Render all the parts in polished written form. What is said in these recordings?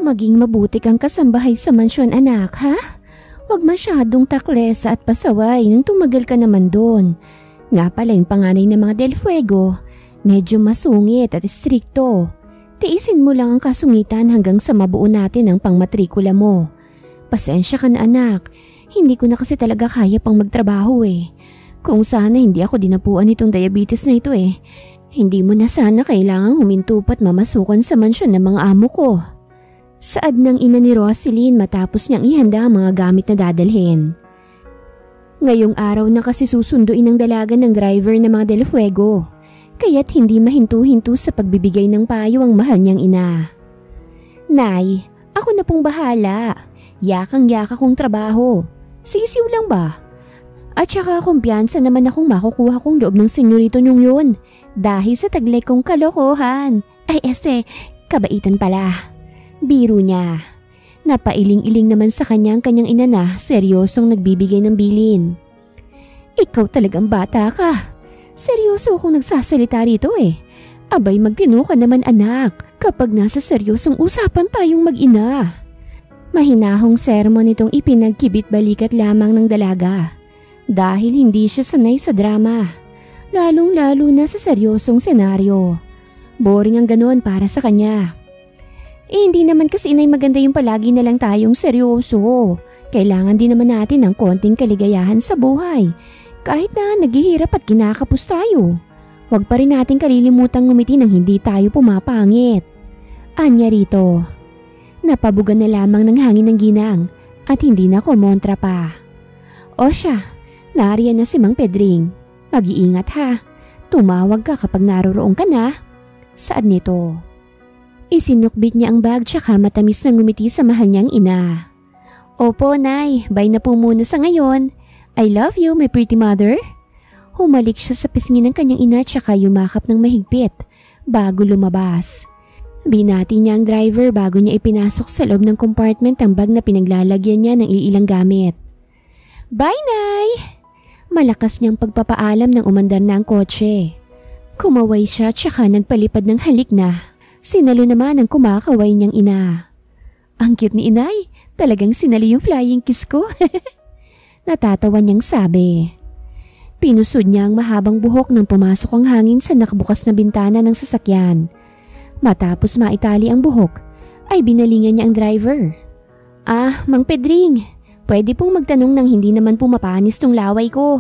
Maging mabuti kang kasambahay sa mansyon, anak, ha? Huwag masyadong taklesa at pasaway nang tumagal ka naman doon. Nga pala yung panganay ng mga Del Fuego, medyo masungit at istrikto. Tiisin mo lang ang kasungitan hanggang sa mabuo natin ang pangmatrikula mo. Pasensya ka na, anak, hindi ko na kasi talaga kaya pang magtrabaho eh. Kung sana hindi ako dinapuan itong diabetes na ito eh. Hindi mo na sana kailangang huminto pa't mamasukan sa mansyon ng mga amo ko. Saad ng ina ni Rosaline matapos niyang ihanda ang mga gamit na dadalhin. Ngayong araw na kasi susunduin ng dalaga ng driver ng mga Del Fuego, kaya't hindi mahinto-hinto sa pagbibigay ng payo ang mahal niyang ina. Nay, ako na pong bahala. Yakang-yaka kong trabaho. Sisiw lang ba? At saka kumpiyansa naman akong makukuha kong loob ng senyorito niyong yun dahil sa taglay kong kalokohan. Ay kabaitan pala. Biro niya. Napailing-iling naman sa kanyang ina na seryosong nagbibigay ng bilin. Ikaw talagang bata ka. Seryoso akong nagsasalita rito eh. Abay magtino ka naman anak kapag nasa seryosong usapan tayong mag-ina. Mahinahong sermon itong ipinagkibit-balikat lamang ng dalaga. Dahil hindi siya sanay sa drama, lalong-lalo na sa seryosong senaryo. Boring ang ganoon para sa kanya. Hindi naman kasi inay maganda yung palagi na lang tayong seryoso. Kailangan din naman natin ng konting kaligayahan sa buhay. Kahit na naghihirap at kinakapos tayo. Huwag pa rin natin kalilimutang ngumiti nang hindi tayo pumapangit. Anya rito. Napabugan na lamang ng hangin ng ginang at hindi na kumontra pa. O siya, nariyan na si Mang Pedring. Mag-iingat ha. Tumawag ka kapag naroroon ka na. Saad nito? Isinukbit niya ang bag tsaka matamis na ngumiti sa mahal niyang ina. Opo, Nay. Bye na po muna sa ngayon. I love you, my pretty mother. Humalik siya sa pisngi ng kanyang ina tsaka yumakap ng mahigpit bago lumabas. Binati niya ang driver bago niya ipinasok sa loob ng compartment ang bag na pinaglalagyan niya ng iilang gamit. Bye, Nay! Malakas niyang pagpapaalam nang umandar na ang kotse. Kumaway siya tsaka nagpalipad ng halik na. Sinalo naman ang kumakaway niyang ina. Ang cute ni inay, talagang sinalo yung flying kiss ko. Natatawa niyang sabi. Pinusod niya ang mahabang buhok nang pumasok ang hangin sa nakabukas na bintana ng sasakyan. Matapos maitali ang buhok, ay binalingan niya ang driver. Mang Pedring, pwede pong magtanong nang hindi naman pumapanis tong laway ko.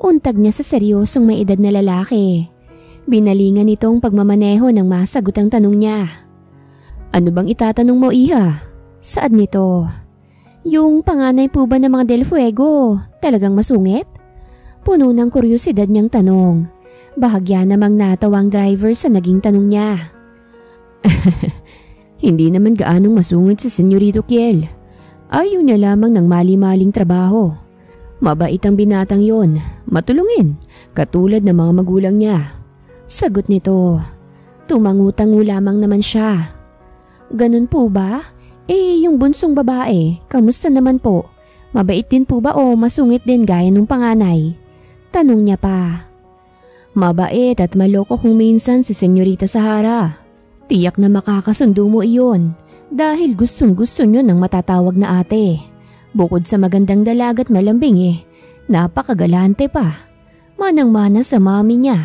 Untag niya sa seryosong may edad na lalaki. Binalingan nitong pagmamaneho nang masagot ang tanong niya. Ano bang itatanong mo, iha? Saad nito? Yung panganay po ba ng mga Del Fuego, talagang masungit? Puno ng kuryosidad niyang tanong. Bahagya namang natawa ang driver sa naging tanong niya. Hindi naman gaanong masungit si Senyorito Kiel. Ayaw niya lamang ng mali-maling trabaho. Mabait ang binatang yon, matulungin, katulad ng mga magulang niya. Sagot nito. Tumangu-tangu lamang naman siya. Ganun po ba? Yung bunsong babae, kamusta naman po? Mabait din po ba o masungit din gaya nung panganay? Tanong niya pa. Mabait at maloko kung minsan si Senyorita Sahara. Tiyak na makakasundo mo iyon dahil gustong-gusto niyo ng matatawag na ate. Bukod sa magandang dalagat malambing napakagalante pa. Manang-mana sa mami niya.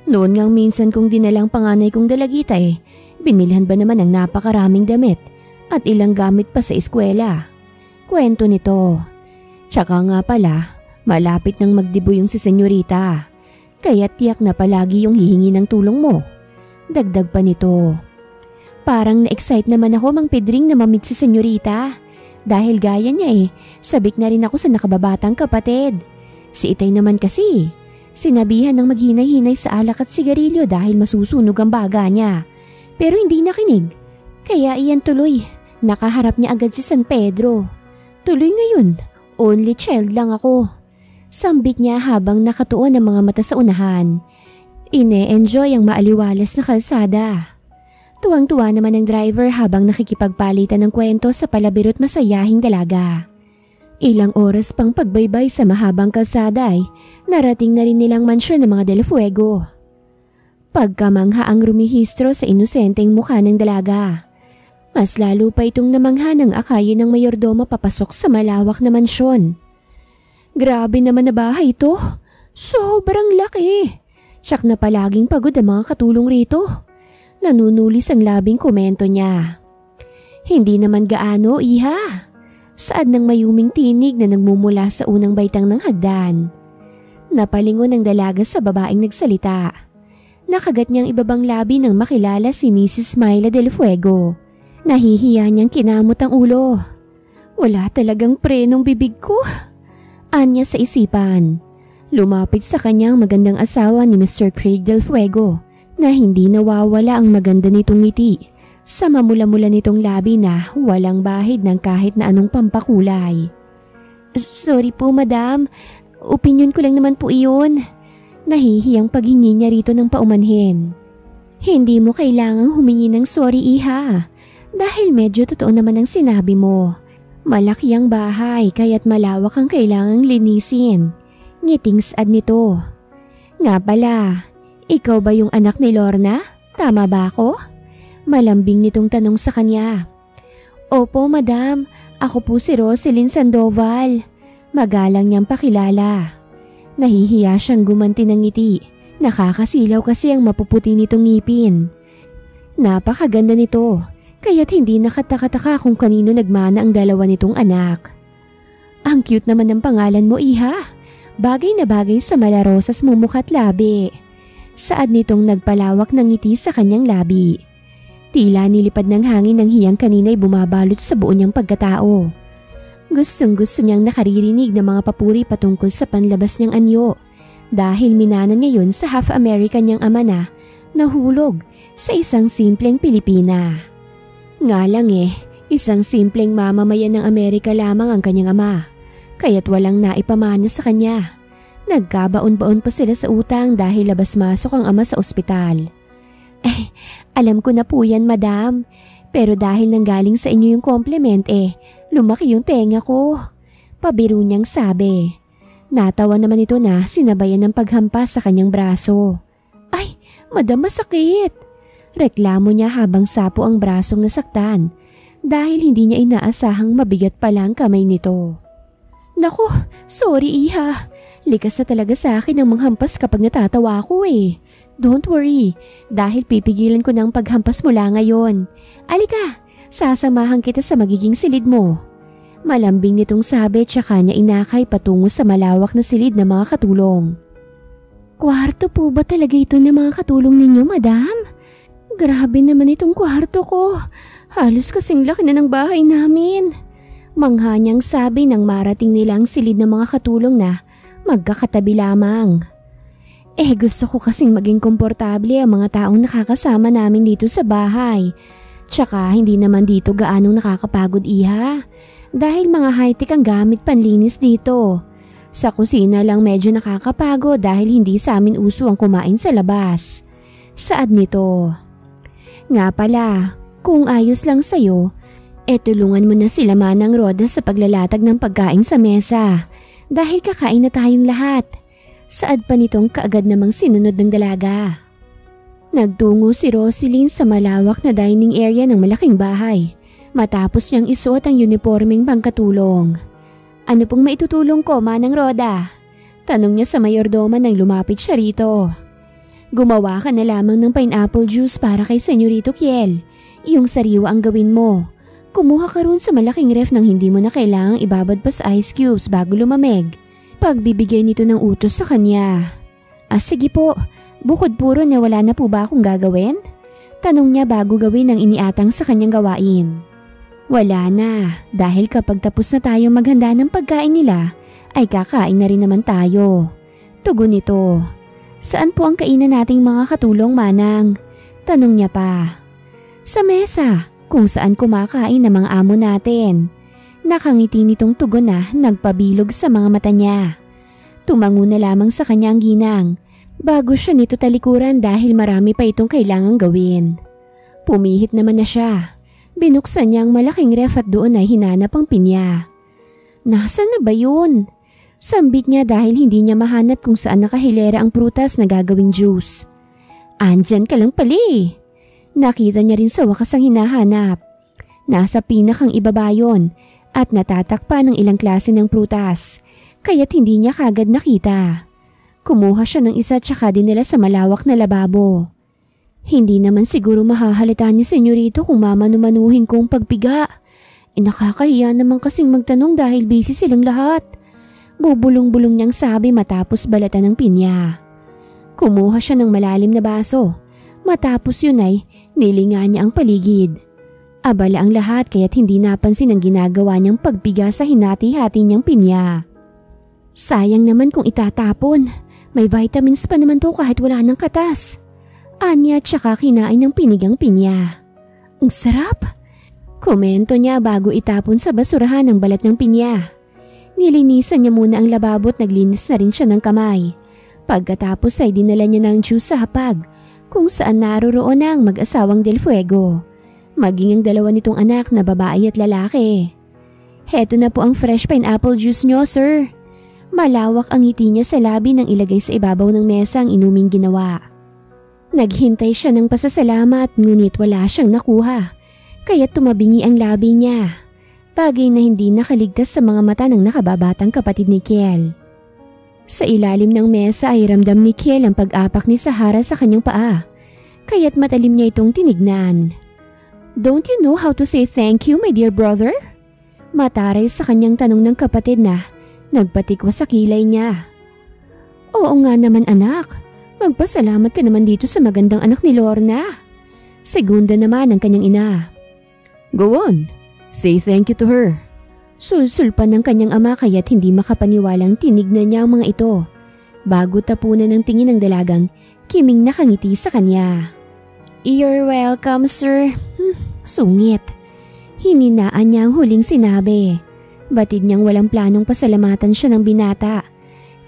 Noon ngang minsan kong dinalang panganay kong dalagita binilhan ba naman ng napakaraming damit at ilang gamit pa sa eskwela. Kwento nito. Tsaka nga pala, malapit nang magdibo yung si Senyorita. Kaya tiyak na palagi yung hihingi ng tulong mo. Dagdag pa nito. Parang na-excite naman ako, Mang Pedring, na mamit si Senyorita. Dahil gaya niya sabik na rin ako sa nakababatang kapatid. Si Itay naman kasi. Sinabihan ng maghinay-hinay sa alak at sigarilyo dahil masusunog ang baga niya. Pero hindi nakinig. Kaya iyan tuloy, nakaharap niya agad si San Pedro. Tuloy ngayon, only child lang ako. Sambit niya habang nakatuon ang mga mata sa unahan. Ine-enjoy ang maaliwalas na kalsada. Tuwang-tuwa naman ang driver habang nakikipagpalitan ng kwento sa palabirot masayahing dalaga. Ilang oras pang pagbaybay sa mahabang kalsada narating na rin nilang mansyon ng mga Del Fuego. Pagkamangha ang rumihistro sa inosenteng mukha ng dalaga. Mas lalo pa itong namangha ng akayin ng mayordomo papasok sa malawak na mansyon. Grabe naman na bahay ito. Sobrang laki. Tsak na palaging pagod ang mga katulong rito. Nanunulis ang labing komento niya. Hindi naman gaano, iha. Saad ng mayuming tinig na nagmumula sa unang baitang ng hagdan. Napalingon ang dalaga sa babaeng nagsalita. Nakagat niyang ibabang labi nang makilala si Mrs. Myla del Fuego. Nahihiya niyang kinamot ang ulo. Wala talagang prenong bibig ko. Anya sa isipan. Lumapit sa kanyang magandang asawa ni Mr. Craig del Fuego na hindi nawawala ang maganda nitong ngiti sa mamula-mula nitong labi na walang bahid ng kahit na anong pampakulay. Sorry po madam, opinyon ko lang naman po iyon. Nahihiyang paghingi niya rito ng paumanhin. Hindi mo kailangang humingi ng sorry iha. Dahil medyo totoo naman ang sinabi mo. Malaki ang bahay kaya't malawak ang kailangang linisin. Ngiting saad nito. Nga pala, ikaw ba yung anak ni Lorna? Tama ba ako? Malambing nitong tanong sa kanya. Opo madam, ako po si Roselyn Sandoval. Magalang niyang pakilala. Nahihiya siyang gumanti ng ngiti. Nakakasilaw kasi ang mapuputi nitong ngipin. Napakaganda nito. Kaya't hindi nakataka-taka kung kanino nagmana ang dalawa nitong anak. Ang cute naman ng pangalan mo, iha. Bagay na bagay sa malarosas mo mukha't labi. Saad nitong nagpalawak ng ngiti sa kanyang labi. Tila nilipad ng hangin ng hiyang kanina'y bumabalot sa buo niyang pagkatao. Gustong-gusto niyang nakaririnig ng mga papuri patungkol sa panlabas niyang anyo dahil minanan niya yun sa half-American niyang ama na nahulog sa isang simpleng Pilipina. Nga lang isang simpleng mamamayan ng Amerika lamang ang kanyang ama, kaya't walang naipamana sa kanya. Nagkabaon-baon pa sila sa utang dahil labas-masok ang ama sa ospital. Alam ko na po yan madam, pero dahil nanggaling sa inyo yung compliment lumaki yung tenga ko. Pabiro niyang sabi. Natawa naman ito na sinabayan ng paghampas sa kanyang braso. Ay, madam masakit! Reklamo niya habang sapo ang brasong nasaktan dahil hindi niya inaasahang mabigat pala ang kamay nito. Naku, sorry iha. Likas na talaga sa akin ang manghampas kapag natatawa ako Don't worry, dahil pipigilan ko ng paghampas mula ngayon. Alika, sasamahan kita sa magiging silid mo. Malambing nitong sabi tsaka niya inakay patungo sa malawak na silid ng mga katulong. Kwarto po ba talaga ito ng mga katulong ninyo, madam? Grabe naman itong kwarto ko. Halos kasing laki na ng bahay namin. Mangha niyang sabi nang marating nila ang silid ng mga katulong na magkakatabi lamang. Gusto ko kasing maging komportable ang mga taong nakakasama namin dito sa bahay. Tsaka hindi naman dito gaanong nakakapagod iha. Dahil mga high-tech ang gamit panlinis dito. Sa kusina lang medyo nakakapagod dahil hindi sa amin uso ang kumain sa labas. Saad nito. Nga pala, kung ayos lang sa'yo, tulungan mo na sila Manang Roda sa paglalatag ng pagkain sa mesa dahil kakain na tayong lahat. Saad pa nitong kaagad namang sinunod ng dalaga. Nagtungo si Roselyn sa malawak na dining area ng malaking bahay matapos niyang isuot ang uniformeng pangkatulong. Ano pong maitutulong ko, Manang Roda? Tanong niya sa mayordoma nang lumapit siya rito. Gumawa ka na lamang ng pineapple juice para kay Senyorito Kiel. Iyong sariwa ang gawin mo. Kumuha ka ron sa malaking ref nang hindi mo na kailangang ibabad pa sa ice cubes bago lumamig. Pagbibigay nito ng utos sa kanya. Sige po, bukod puro na wala na po ba akong gagawin? Tanong niya bago gawin ang iniatang sa kanyang gawain. Wala na, dahil kapag tapos na tayong maghanda ng pagkain nila, ay kakain na rin naman tayo. Tugon nito. Saan po ang kainan nating mga katulong, Manang? Tanong niya pa. Sa mesa, kung saan kumakain ng mga amo natin. Nakangiti nitong tugon na nagpabilog sa mga mata niya. Tumango na lamang sa kanyang ginang bago siya nito talikuran dahil marami pa itong kailangang gawin. Pumihit naman na siya. Binuksan niya ang malaking ref at doon ay hinanap ang pinya. Nasaan na ba yun? Sambit niya dahil hindi niya mahanap kung saan nakahilera ang prutas na gagawing juice. Andyan ka lang pala. Nakita niya rin sa wakas ang hinahanap. Nasa pinakang ibaba yun at natatakpan ng ilang klase ng prutas, kaya't hindi niya kagad nakita. Kumuha siya ng isa tsaka dinala sa malawak na lababo. Hindi naman siguro mahahalata ni senyorito kung mamanumanuhin kong pagpiga. Nakakahiya naman kasing magtanong dahil busy silang lahat. Bubulong-bulong niyang sabi matapos balatan ng pinya. Kumuha siya ng malalim na baso. Matapos yun ay nilinga niya ang paligid. Abala ang lahat kaya't hindi napansin ang ginagawa niyang pagpiga sa hinati-hati niyang pinya. Sayang naman kung itatapon. May vitamins pa naman to kahit wala ng katas. Anya tsaka kinain ng pinigang pinya. Ang sarap! Komento niya bago itapon sa basurahan ang balat ng pinya. Nilinisan niya muna ang lababo at naglinis na rin siya ng kamay. Pagkatapos ay dinala niya ng juice sa hapag kung saan naroroon ang mag-asawang Del Fuego. Maging ang dalawa nitong anak na babae at lalaki. Heto na po ang fresh pineapple juice niyo, sir. Malawak ang ngiti niya sa labi nang ilagay sa ibabaw ng mesa ang inuming ginawa. Naghintay siya ng pasasalamat ngunit wala siyang nakuha, kaya tumabingi ang labi niya. Bagay na hindi nakaligtas sa mga mata ng nakababatang kapatid ni Kiel. Sa ilalim ng mesa ay ramdam ni Kiel ang pag-apak ni Sahara sa kanyang paa, kaya't matalim niya itong tinignan. "Don't you know how to say thank you, my dear brother?" Mataray sa kanyang tanong ng kapatid na nagpatikwas sa kilay niya. "Oo nga naman anak, magpasalamat ka naman dito sa magandang anak ni Lorna." Segunda naman ang kanyang ina. "Go on, say thank you to her." Sulsulpan ng kanyang ama kaya't hindi makapaniwalang tinignan niya ang mga ito. Bago tapunan ng tingin ng dalagang, kiming nakangiti sa kanya. "You're welcome, sir." Sungit. Hininaan niya ang huling sinabi. Batid niyang walang planong pasalamatan siya ng binata,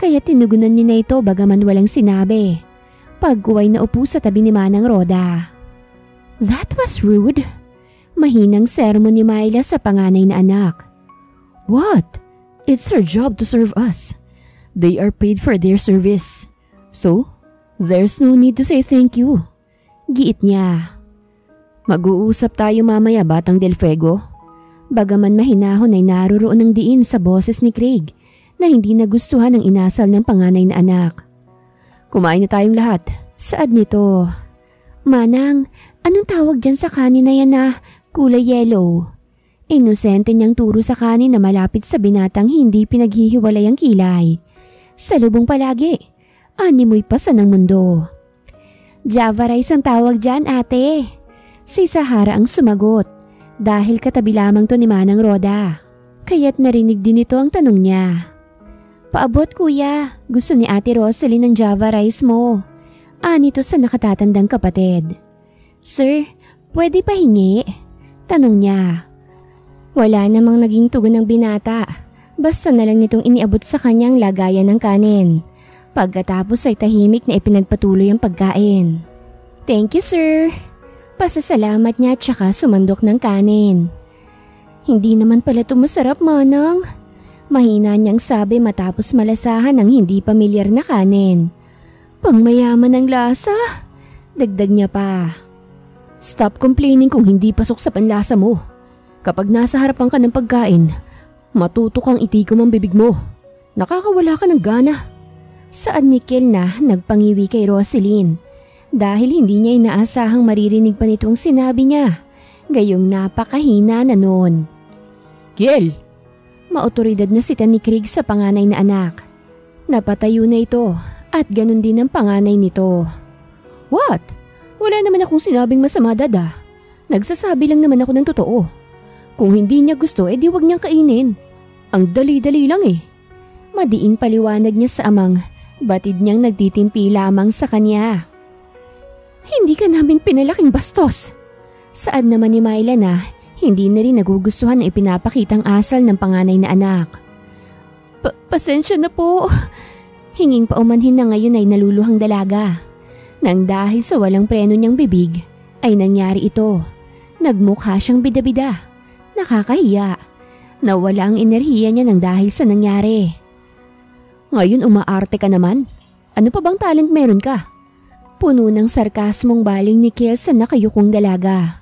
kaya tinugunan niya na ito bagaman walang sinabi. Pagkuway na upo sa tabi ni Manang Roda. "That was rude." Mahinang sermon ni Myla sa panganay na anak. "What? It's her job to serve us. They are paid for their service. So, there's no need to say thank you." Giit niya. "Mag-uusap tayo mamaya, Batang Del Fuego." Bagaman mahinahon ay naroroon ng diin sa boses ni Craig na hindi nagustuhan ang inasal ng panganay na anak. "Kumain na tayong lahat." Saad nito. "Manang, anong tawag dyan sa kanin na yan na kulay yellow?" Inosente niyang turo sa kanin na malapit sa binatang hindi pinaghihiwalay ang kilay. "Salubong palagi. Animoy pasa ng mundo." "Java rice ang tawag dyan, ate." Si Sahara ang sumagot. Dahil katabi lamang to ni Manang Roda. Kaya't narinig din ito ang tanong niya. "Paabot kuya, gusto ni Ate Rosalie ng Java rice mo." Anito sa nakatatandang kapatid. "Sir, pwede pahingi?" Tanong niya. Wala namang naging tugon ng binata. Basta na lang nitong iniabot sa kanyang lagayan ng kanin. Pagkatapos ay tahimik na ipinagpatuloy ang pagkain. "Thank you, sir." Pasasalamat niya tsaka sumandok ng kanin. "Hindi naman pala ito masarap, Manang." Mahina niyang sabi matapos malasahan ng hindi pamilyar na kanin. "Pangmayaman ang lasa." Dagdag niya pa. "Stop complaining kung hindi pasok sa panlasa mo. Kapag nasa harapan ka ng pagkain, matuto kang itikom ang bibig mo. Nakakawala ka ng gana." Saad ni Kiel na nagpangiwi kay Rosaline. Dahil hindi niya inaasahang maririnig pa nitong sinabi niya. Gayong napakahina na noon. "Kiel!" Maotoridad na sita ni Craig sa panganay na anak. Napatayo na ito at ganun din ang panganay nito. "What? Wala naman akong sinabing masama, dada. Nagsasabi lang naman ako ng totoo. Kung hindi niya gusto, edi wag niyang kainin. Ang dali-dali lang eh." Madiin paliwanag niya sa amang, batid niyang nagtitimpi lamang sa kanya. "Hindi ka namin pinalaking bastos." Saad naman ni Myla na hindi na rin nagugustuhan na ipinapakitang asal ng panganay na anak. Pasensya na po." Hinging paumanhin na ngayon ay naluluhang dalaga. Nang dahil sa walang preno niyang bibig, ay nangyari ito. Nagmukha siyang bida-bida. Nakakahiya. Nawala ang enerhiya niya nang dahil sa nangyari. "Ngayon umaarte ka naman. Ano pa bang talent meron ka?" Puno ng sarkasmong baling ni Kiel sa nakayukong dalaga.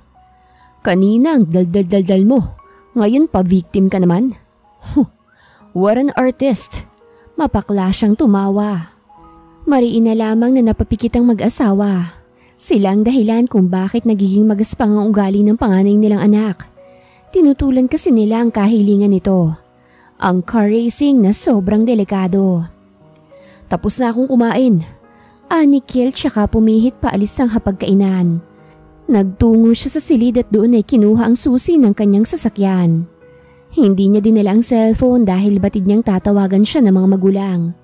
Kanina ang daldal-daldal mo. Ngayon pa victim ka naman. What an artist. Mapakla siyang tumawa. Mariin na lamang na napapikit ang mag-asawa. Sila ang dahilan kung bakit nagiging magaspang ang ugali ng panganay nilang anak. Tinutulan kasi nila ang kahilingan nito. Ang car racing na sobrang delikado. Tapos na akong kumain. Ani Kiel tsaka pumihit paalis ng hapagkainan. Nagtungo siya sa silid at doon ay kinuha ang susi ng kanyang sasakyan. Hindi niya dinala ang cellphone dahil batid niyang tatawagan siya ng mga magulang.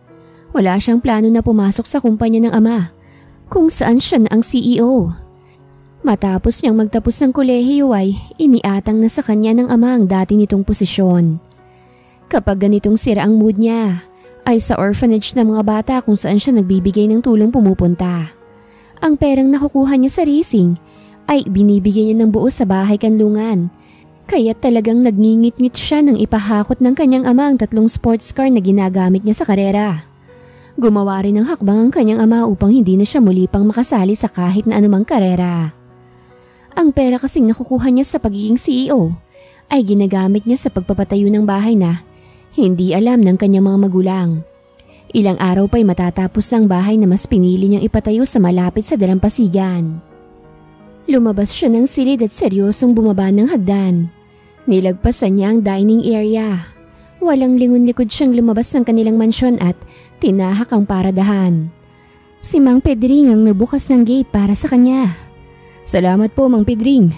Wala siyang plano na pumasok sa kumpanya ng ama, kung saan siya na ang CEO. Matapos niyang magtapos ng kolehiyo ay iniatang na sa kanya ng ama ang dati nitong posisyon. Kapag ganitong sira ang mood niya, ay sa orphanage ng mga bata kung saan siya nagbibigay ng tulong pumupunta. Ang perang nakukuha niya sa racing ay binibigay niya ng buo sa bahay kanlungan. Kaya talagang nagngingit-ngit siya nang ipahakot ng kanyang ama ang 3 sports car na ginagamit niya sa karera. Gumawa rin ng hakbang ang kanyang ama upang hindi na siya muli pang makasali sa kahit na anumang karera. Ang pera kasing nakukuha niya sa pagiging CEO ay ginagamit niya sa pagpapatayo ng bahay na hindi alam ng kanyang mga magulang. Ilang araw pa'y matatapos ang bahay na mas pinili niyang ipatayo sa malapit sa dalampasigan. Lumabas siya ng silid at seryosong bumaba ng hagdan. Nilagpasan niya ang dining area. Walang lingon-likod siyang lumabas ng kanilang mansyon at tinahak ang paradahan. Si Mang Pedring ang nabukas ng gate para sa kanya. Salamat po, Mang Pedring.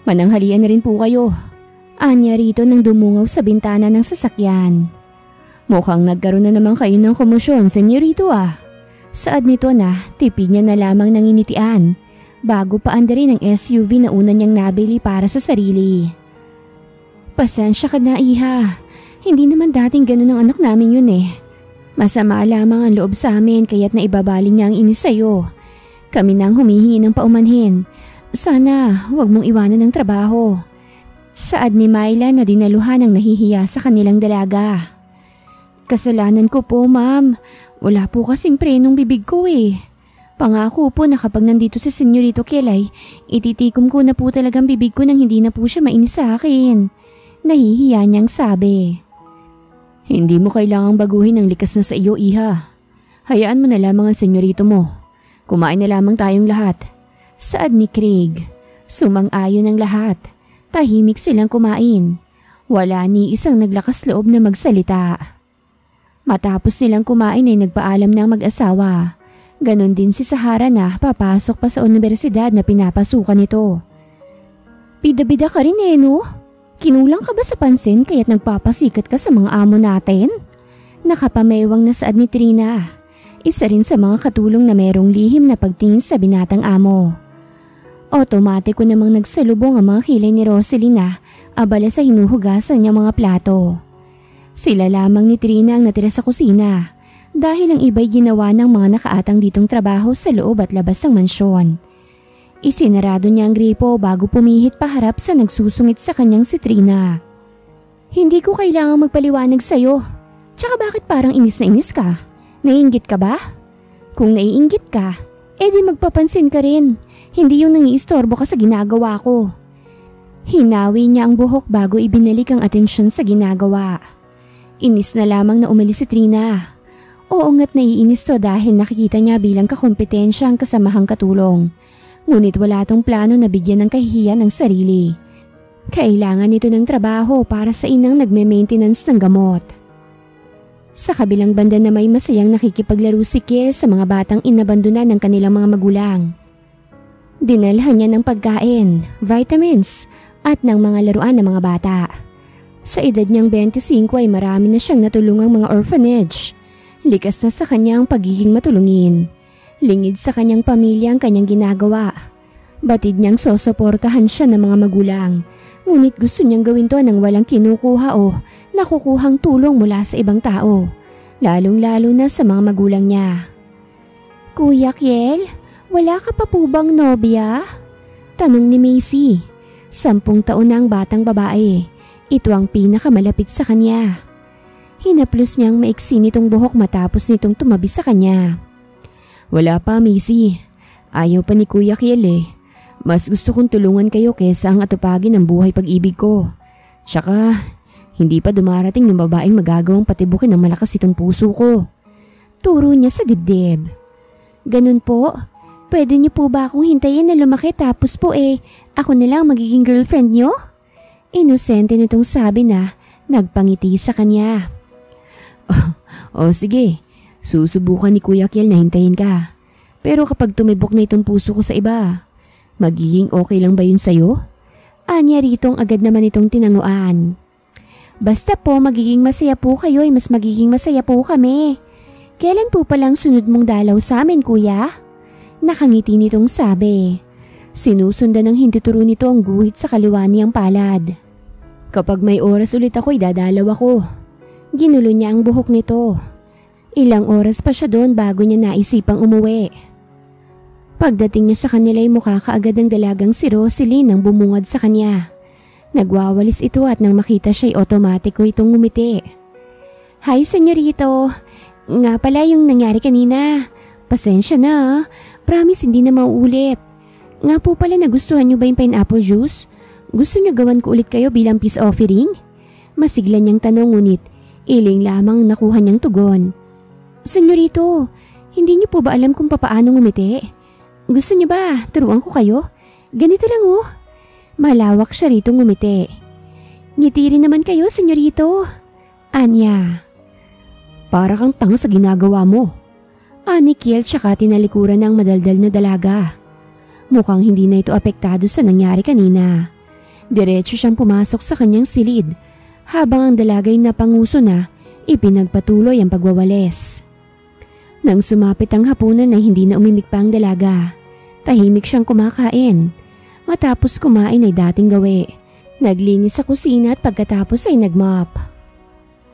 Mananghalian na rin po kayo. Anya rito nang dumungaw sa bintana ng sasakyan. Mukhang nagkaroon na naman kayo ng komosyon, senyorito ah. Saad nito na tipid niya na lamang nanginitian bago paandarin ang SUV na una niyang nabili para sa sarili. Pasensya ka na, iha. Hindi naman dating ganun ang anak namin yun eh. Masama lamang ang loob sa amin kaya't naibabaling niya ang inis sa'yo. Kami nang humihingi ng paumanhin. Sana huwag mong iwanan ng trabaho. Saad ni Myla na dinaluhan ng nahihiya sa kanilang dalaga. Kasalanan ko po, ma'am. Wala po kasing prenong bibig ko eh. Pangako po na kapag nandito si Senyorito Kelay, ititikom ko na po talagang bibig ko nang hindi na po siya mainis sa akin. Nahihiya niyang sabi. Hindi mo kailangang baguhin ang likas na sa iyo, iha. Hayaan mo na lamang ang senyorito mo. Kumain na lamang tayong lahat. Saad ni Craig. Sumang-ayon ang lahat. Tahimik silang kumain. Wala ni isang naglakas loob na magsalita. Matapos silang kumain ay nagpaalam ng mag-asawa. Ganon din si Sahara na papasok pa sa universidad na pinapasukan nito. Bida-bida ka rin eh, no? Kinulang ka ba sa pansin kaya't nagpapasikat ka sa mga amo natin? Nakapamewang na saad ni Trina. Isa rin sa mga katulong na merong lihim na pagtingin sa binatang amo. Otomatiko namang nagsalubong ang mga kilay ni Roselina abala sa hinuhugasan niyang mga plato. Sila lamang ni Trina ang natira sa kusina dahil ang iba'y ginawa ng mga nakaatang ditong trabaho sa loob at labas ng mansyon. Isinarado niya ang gripo bago pumihit paharap sa nagsusungit sa kanyang si Trina. Hindi ko kailangang magpaliwanag sa'yo. Tsaka bakit parang inis na inis ka? Naiinggit ka ba? Kung naiinggit ka, edi magpapansin ka rin. Hindi yung nangiistorbo ka sa ginagawa ko. Hinawi niya ang buhok bago ibinalik ang atensyon sa ginagawa. Inis na lamang na umalis si Trina. Oo nga't naiinis to dahil nakikita niya bilang kakompetensya ang kasamahang katulong. Ngunit wala tong plano na bigyan ng kahihiyan ng sarili. Kailangan nito ng trabaho para sa inang nagme-maintenance ng gamot. Sa kabilang banda na may masayang nakikipaglaro si Kiel sa mga batang inabandonan ng kanilang mga magulang. Dinalhan niya ng pagkain, vitamins at ng mga laruan ng mga bata. Sa edad niyang 25 ay marami na siyang natulungang mga orphanage. Likas na sa kanyang pagiging matulungin. Lingid sa kanyang pamilya ang kanyang ginagawa. Batid niyang sosuportahan siya ng mga magulang. Ngunit gusto niyang gawin to nang walang kinukuha o nakukuhang tulong mula sa ibang tao. Lalong-lalo na sa mga magulang niya. Kuya Kiel, wala ka pa po bang nobya? Tanong ni Macy. 10 taon na ang batang babae. Ito ang pinakamalapit sa kanya. Hinaplos niyang maiksi nitong buhok matapos nitong tumabi sa kanya. Wala pa, Macy. Ayaw pa ni Kuya Kiel eh. Mas gusto kong tulungan kayo kesa ang atupagin ng buhay pag-ibig ko. Tsaka, hindi pa dumarating ng babaeng magagawang patibukin ng malakas itong puso ko. Turo niya sa dibdib. Ganun po? Pwede niyo po ba akong hintayin na lumaki tapos po ako na lang magiging girlfriend niyo? Inosente nitong sabi na nagpangiti sa kanya. Sige, susubukan ni Kuya Kiel na hintayin ka. Pero kapag tumibok na itong puso ko sa iba, magiging okay lang ba yun sa'yo? Anya ritong agad naman itong tinanguan. Basta po magiging masaya po kayo mas magiging masaya po kami. Kailan po palang sunod mong dalaw sa amin, kuya? Nakangiti nitong sabi. Sinusundan ng hindi turo nito ang guhit sa kaliwa niyang palad. Kapag may oras ulit ako, idadalaw ako. Ginulo niya ang buhok nito. Ilang oras pa siya doon bago niya naisipang umuwi. Pagdating niya sa kanila ay mukha kaagad ng dalagang si Rosaline nang bumungad sa kanya. Nagwawalis ito at nang makita siya ay otomatiko itong ngumiti. Hi, senyorito. Nga pala yung nangyari kanina. Pasensya na. Promise hindi na mauulit. Nga po pala nagustuhan niyo ba yung pineapple juice? Gusto niyo gawan ko ulit kayo bilang peace offering? Masigla niyang tanong ngunit iling lamang nakuha niyang tugon. Senyorito, hindi niyo po ba alam kung papaano ngumiti? Gusto niyo ba turuan ko kayo? Ganito lang oh. Malawak siya rito ngumiti. Ngiti rin naman kayo, senyorito. Anya. Para kang tanga sa ginagawa mo. Ani Kiel tsaka tinalikuran ng madaldal na dalaga. Mukhang hindi na ito apektado sa nangyari kanina. Diretso siyang pumasok sa kanyang silid habang ang dalagay na panguso na ipinagpatuloy ang pagwawalis. Nang sumapit ang hapunan na hindi na umimik pa ang dalaga, tahimik siyang kumakain. Matapos kumain ay dating gawi. Naglinis sa kusina at pagkatapos ay nagmop.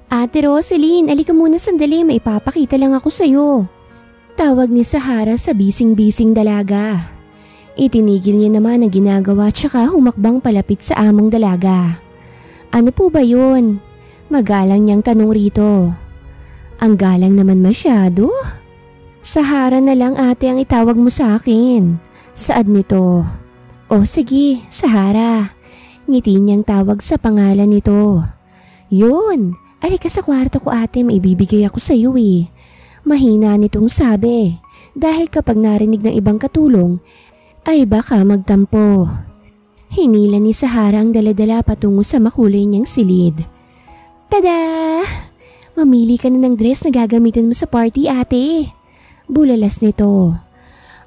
Ate Rosaline, alika muna sandali, may ipapakita lang ako sa'yo. Tawag ni Sahara sa bising-bising dalaga. Itinigil niya naman ang ginagawa tsaka humakbang palapit sa amang dalaga. Ano po ba yun? Magalang niyang tanong rito. Ang galang naman masyado. Sahara na lang ate ang itawag mo sa akin. Saad nito. O sige, Sahara. Ngiti niyang tawag sa pangalan nito. Yun, alika sa kwarto ko ate, may ibibigay ako sa iyo eh. Mahina nitong sabi dahil kapag narinig ng ibang katulong ay baka magtampo. Hinila ni Sahara ang daladala patungo sa makulay niyang silid. Tada! Mamili ka na ng dress na gagamitin mo sa party ate. Bulalas nito.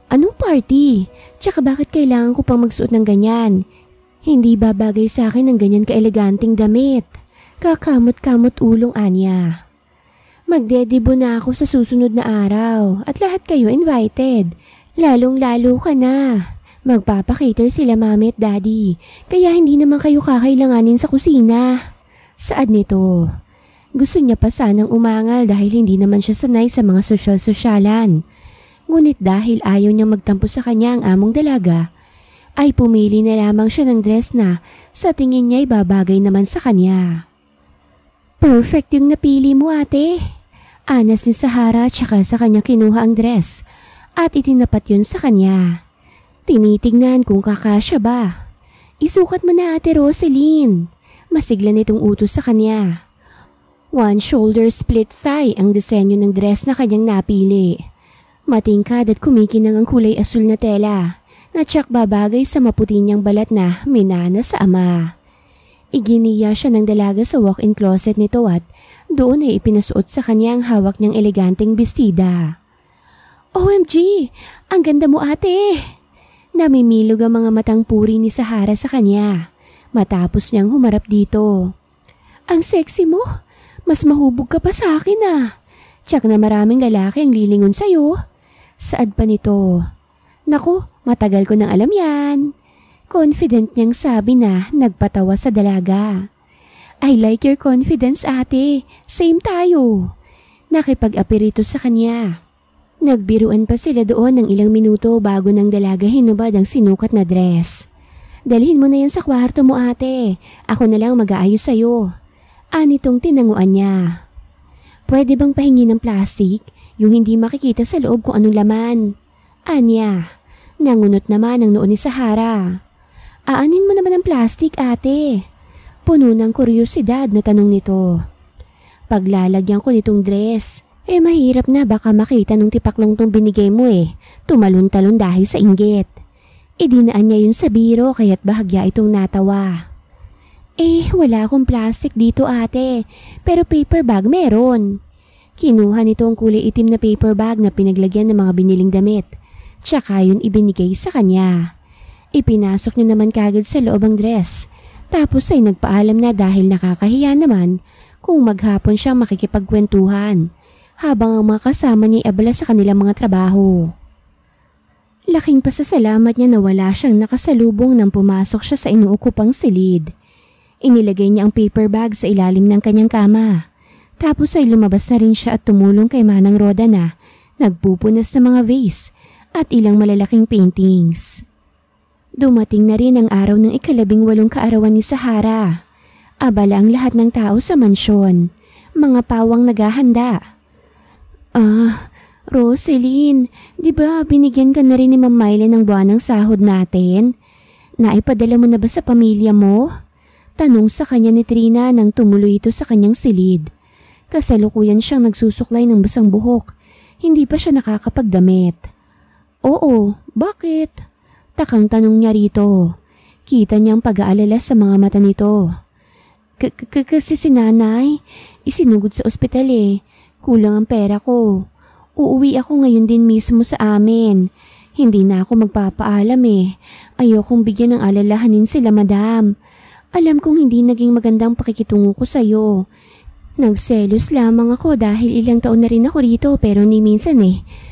Anong party? Tsaka bakit kailangan ko pang magsuot ng ganyan? Hindi babagay sa akin ang ganyan kaeleganting damit. Kakamot-kamot ulong Anya. Magdedebo na ako sa susunod na araw at lahat kayo invited. Lalong-lalo ka na. Magpapakater sila mami at daddy kaya hindi naman kayo kakailanganin sa kusina. Saad nito. Gusto niya pa sanang umangal dahil hindi naman siya sanay sa mga sosyal-sosyalan. Ngunit dahil ayaw niyang magtampo sa kanya ang among dalaga, ay pumili na lamang siya ng dress na sa tingin niya ay babagay naman sa kanya. Perfect yung napili mo ate. Anas ni Sahara tsaka sa kanya kinuha ang dress at itinapat yun sa kanya. Tinitingnan kung kakasya ba. Isukat mo na ate Rosaline. Masigla nitong utos sa kanya. One shoulder split thigh ang disenyo ng dress na kanyang napili. Matingkad at kumikinang ang kulay asul na tela na tsak babagay sa maputi niyang balat na minana sa ama. Iginiya siya ng dalaga sa walk-in closet nito at doon ay ipinasuot sa kanya ang hawak niyang eleganteng bestida. OMG! Ang ganda mo ate! Namimilog ang mga matang puri ni Sahara sa kanya matapos niyang humarap dito. Ang sexy mo! Mas mahubog ka pa sa akin ah! Tsak na maraming lalaki ang lilingon sa'yo. Saad pa nito. Naku, matagal ko nang alam yan. Confident niyang sabi na nagpatawa sa dalaga. I like your confidence ate. Same tayo. Nakipag-apirito sa kanya. Nagbiruan pa sila doon ng ilang minuto bago ng dalaga hinubad ang sinukat na dress. Dalhin mo na yan sa kwarto mo ate. Ako na lang mag-aayos sa'yo. Anitong tinanguan niya. Pwede bang pahingi ng plastic? Yung hindi makikita sa loob kung anong laman. Anya, Nangunot naman ang noo ni Sahara. Aanin mo naman ang plastic, ate. Puno ng kuryosidad na tanong nito. Paglalagyan ko nitong dress, mahirap na baka makita nung tipaklong tong binigay mo Tumalon-talon dahil sa inggit. Dinaan niya yun sa biro kaya't bahagya itong natawa. Wala akong plastic dito ate, pero paper bag meron. Kinuha nito ang kulay itim na paper bag na pinaglagyan ng mga biniling damit. Tsaka yun ibinigay sa kanya. Ipinasok niya naman kagad sa loob ang dress. Tapos ay nagpaalam na dahil nakakahiya naman kung maghapon siyang makikipagkwentuhan habang ang mga kasama niya abala sa kanilang mga trabaho. Laking pasasalamat niya na wala siyang nakasalubong nang pumasok siya sa inuukupang silid. Inilagay niya ang paper bag sa ilalim ng kanyang kama. Tapos ay lumabas na rin siya at tumulong kay Manang Roda na nagpupunas ng mga vase at ilang malalaking paintings. Dumating na rin ang araw ng 18 kaarawan ni Sahara. Abala ang lahat ng tao sa mansyon. Mga pawang naghahanda. Rosaline, di ba binigyan ka na rin ni Ma'am Mylen ng buwanang sahod natin? Naipadala mo na ba sa pamilya mo? Tanong sa kanya ni Trina nang tumuloy ito sa kanyang silid. Kasalukuyan siyang nagsusuklay ng basang buhok. Hindi pa siya nakakapagdamit. Oo, bakit? Takang tanong niya rito. Kita niyang pag-aalala sa mga mata nito. Kasi si nanay, isinugod sa ospital Kulang ang pera ko. Uuwi ako ngayon din mismo sa amin. Hindi na ako magpapaalam Ayokong bigyan ng alalahanin sila madam. Alam kong hindi naging magandang pakikitungo ko sa'yo. Nagselos lamang ako dahil ilang taon na rin ako rito pero ni minsan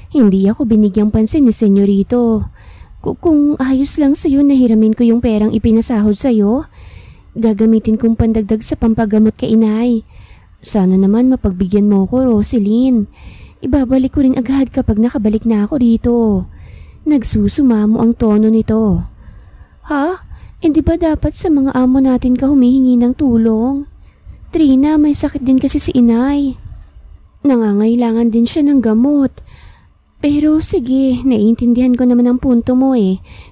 hindi ako binigyang pansin ni senyorito. Kung ayos lang sa'yo na hiramin ko yung perang ipinasahod sa'yo, gagamitin kong pandagdag sa pampagamot kay inay. Sana naman mapagbigyan mo ko, Rosaline. Ibabalik ko rin agad kapag nakabalik na ako rito. Nagsusumamo ang tono nito. Ha? Hindi ba dapat sa mga amo natin ka humihingi ng tulong? Trina, may sakit din kasi si inay. Nangangailangan din siya ng gamot. Pero sige, naiintindihan ko naman ang punto mo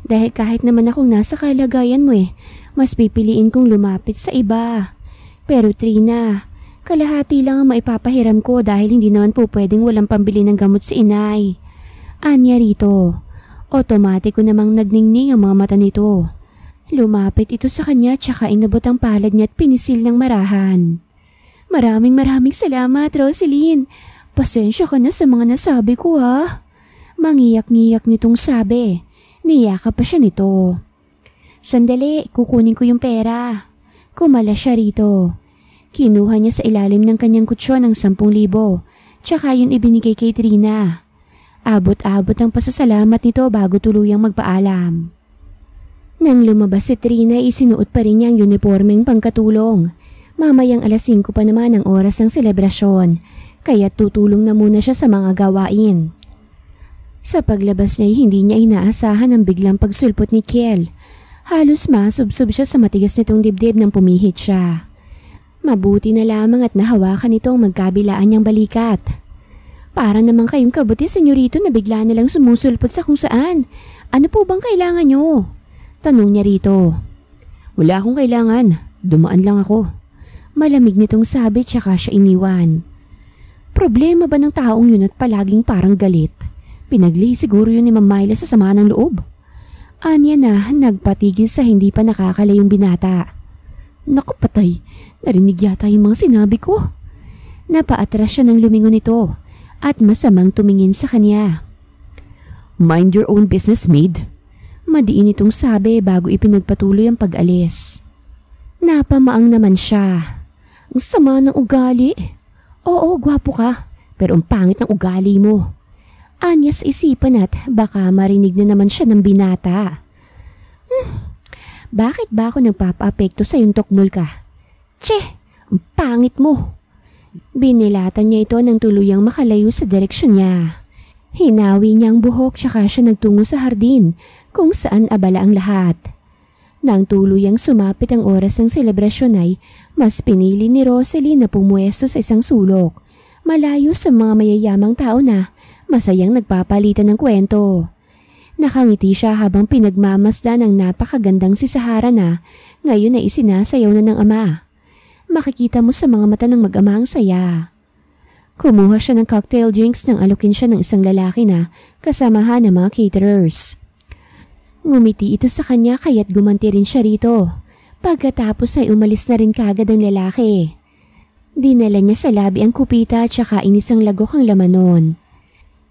Dahil kahit naman akong nasa kalagayan mo mas pipiliin kong lumapit sa iba. Pero Trina, kalahati lang ang maipapahiram ko dahil hindi naman po pwedeng walang pambili ng gamot si inay. Anya rito. Otomatiko namang nagningning ang mga mata nito. Lumapit ito sa kanya tsaka inabot ang palad niya at pinisil ng marahan. Maraming salamat, Rosaline. Pasensya ka na sa mga nasabi ko Mangiyak-ngiyak nitong sabi. Niyakap pa siya nito. Sandali, kukunin ko yung pera. Kumala siya rito. Kinuha niya sa ilalim ng kanyang kutsyon ng 10,000. Tsaka yun ibinigay kay Trina. Abot-abot ang pasasalamat nito bago tuluyang magpaalam. Nang lumabas si Trina, isinuot pa rin niya ang uniformeng pangkatulong. Mamayang 5:00 pa naman ang oras ng selebrasyon, kaya tutulong na muna siya sa mga gawain. Sa paglabas niya hindi niya inaasahan ang biglang pagsulpot ni Kiel. Halos masubsob siya sa matigas nitong dibdib nang pumihit siya. Mabuti na lamang at nahawakan nitong magkabilaan niyang balikat. Para naman kayong kabuti, senyorito, na bigla na lang sumusulpot sa kung saan. Ano po bang kailangan niyo? Tanong niya rito. Wala akong kailangan. Dumaan lang ako. Malamig nitong sabi tsaka siya iniwan. Problema ba ng taong yun at palaging parang galit? Pinagli siguro yun ni Ma'am Myla sa sama ng loob. Anya na nagpatigil sa hindi pa nakakalayong binata. Naku patay, narinig yata yung mga sinabi ko. Napaatras siya ng lumingon nito at masamang tumingin sa kanya. Mind your own business, maid. Madiin itong sabi bago ipinagpatuloy ang pag-alis. Napamaang naman siya. Ang sama ng ugali. Oo, gwapo ka, pero ang pangit ng ugali mo. Anya sa isipan at baka marinig na naman siya ng binata. Bakit ba ako nagpapa-apekto sa yung tokmol ka? Tse, ang pangit mo. Binilatan niya ito nang tuluyang makalayo sa direksyon niya. Hinawi niya ang buhok tsaka siya nagtungo sa hardin kung saan abala ang lahat. Nang tuluyang sumapit ang oras ng selebrasyon ay mas pinili ni Rosaline na pumuesto sa isang sulok, malayo sa mga mayayamang tao na masayang nagpapalitan ng kwento. Nakangiti siya habang pinagmamasdan ng napakagandang si Sahara na ngayon ay isinasayaw na ng ama. Makikita mo sa mga mata ng mag-ama ang saya. Kumuha siya ng cocktail drinks nang alukin siya ng isang lalaki na kasamahan ng mga caterers. Ngumiti ito sa kanya kaya't gumanti rin siya rito. Pagkatapos ay umalis na rin kaagad ang lalaki. Dinala niya sa labi ang kupita at saka inisang lagok ang laman nun.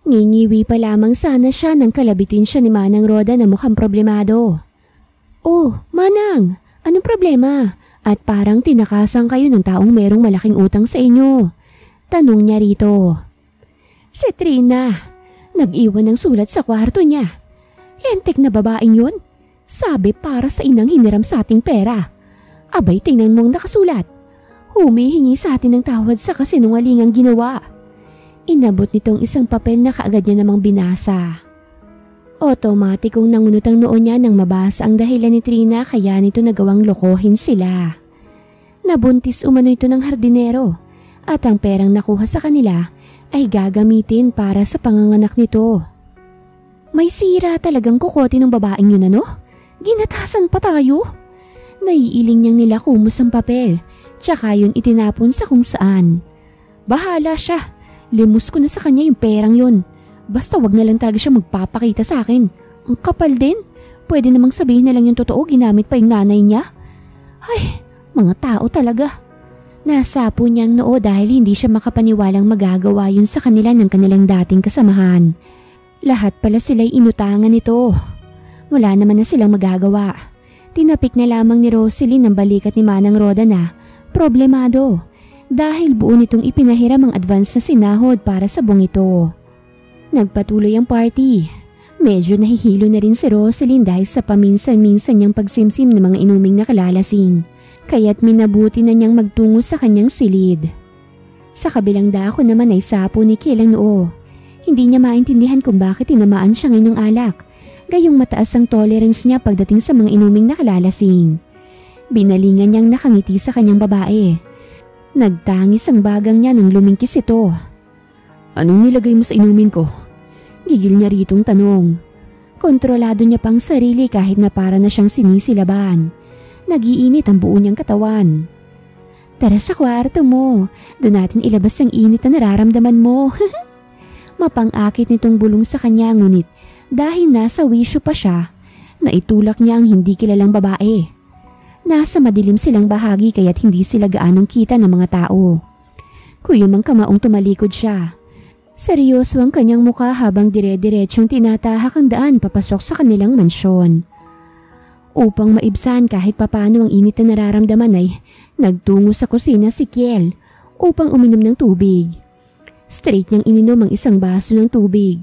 Ngingiwi pa lamang sana siya nang kalabitin siya ni Manang Roda na mukhang problemado. "Oh, Manang, anong problema? At parang tinakasan kayo ng taong merong malaking utang sa inyo?" Tanong niya rito. "Si Trina, nag-iwan ng sulat sa kwarto niya. Lentek na babaeng yun. Sabi para sa inang hiniram sa ating pera. Abay, tingnan mong nakasulat. Humihingi sa atin ng tawad sa kasinungalingang ginawa." Inabot nitong isang papel na kaagad niya namang binasa. Otomatikong nangunot ang noo niya nang mabasa ang dahilan ni Trina kaya nito nagawang lokohin sila. Nabuntis umano ito ng hardinero at ang perang nakuha sa kanila ay gagamitin para sa panganganak nito. May sira talagang kukote ng babaeng yun ano? Ginatasan pa tayo? Naiiling niyang nilakumos ang papel tsaka yun itinapon sa kung saan. Bahala siya. Limus ko na sa kanya yung perang yun. Basta wag na lang talaga siya magpapakita sa akin. Ang kapal din. Pwede namang sabihin na lang yung totoo ginamit pa yung nanay niya. Ay, mga tao talaga. Nasapo niyang noo dahil hindi siya makapaniwalang magagawa yun sa kanila ng kanilang dating kasamahan. Lahat pala sila'y inutangan nito. Wala naman na silang magagawa. Tinapik na lamang ni Rosaline ang balikat ni Manang Roda na problemado. Dahil buo nitong ipinahiram ang advance na sinahod para sa buong ito. Nagpatuloy ang party. Medyo nahihilo na rin si Rosaline dahil sa paminsan-minsan niyang pagsimsim ng mga inuming nakalalasing. Kaya't minabuti na niyang magtungo sa kanyang silid. Sa kabilang dako naman ay sapo ni Kiel ang noo. Hindi niya maintindihan kung bakit tinamaan siya ngayon ng alak. Gayong mataas ang tolerance niya pagdating sa mga inuming nakalalasing. Binalingan niyang nakangiti sa kanyang babae. Nagtangis ang bagang niya nang lumingkis ito. "Anong nilagay mo sa inumin ko?" Gigil niya ritong tanong. Kontrolado niya pang sarili kahit na para na siyang sinisilaban. Nag-iinit ang buo niyang katawan. "Tara sa kwarto mo. Doon natin ilabas ang init na nararamdaman mo." Mapang-akit nitong bulong sa kanya ngunit dahil nasa wisyo pa siya, naitulak niya ang hindi kilalang babae. Nasa madilim silang bahagi kaya't hindi sila gaanong kita ng mga tao. Kuyumang kamaong tumalikod siya. Seryoso ang kanyang mukha habang dire-diretsong tinatahak ang daan papasok sa kanilang mansyon. Upang maibsan kahit papano ang init na nararamdaman ay nagtungo sa kusina si Kiel upang uminom ng tubig. Straight niyang ininom ang isang baso ng tubig.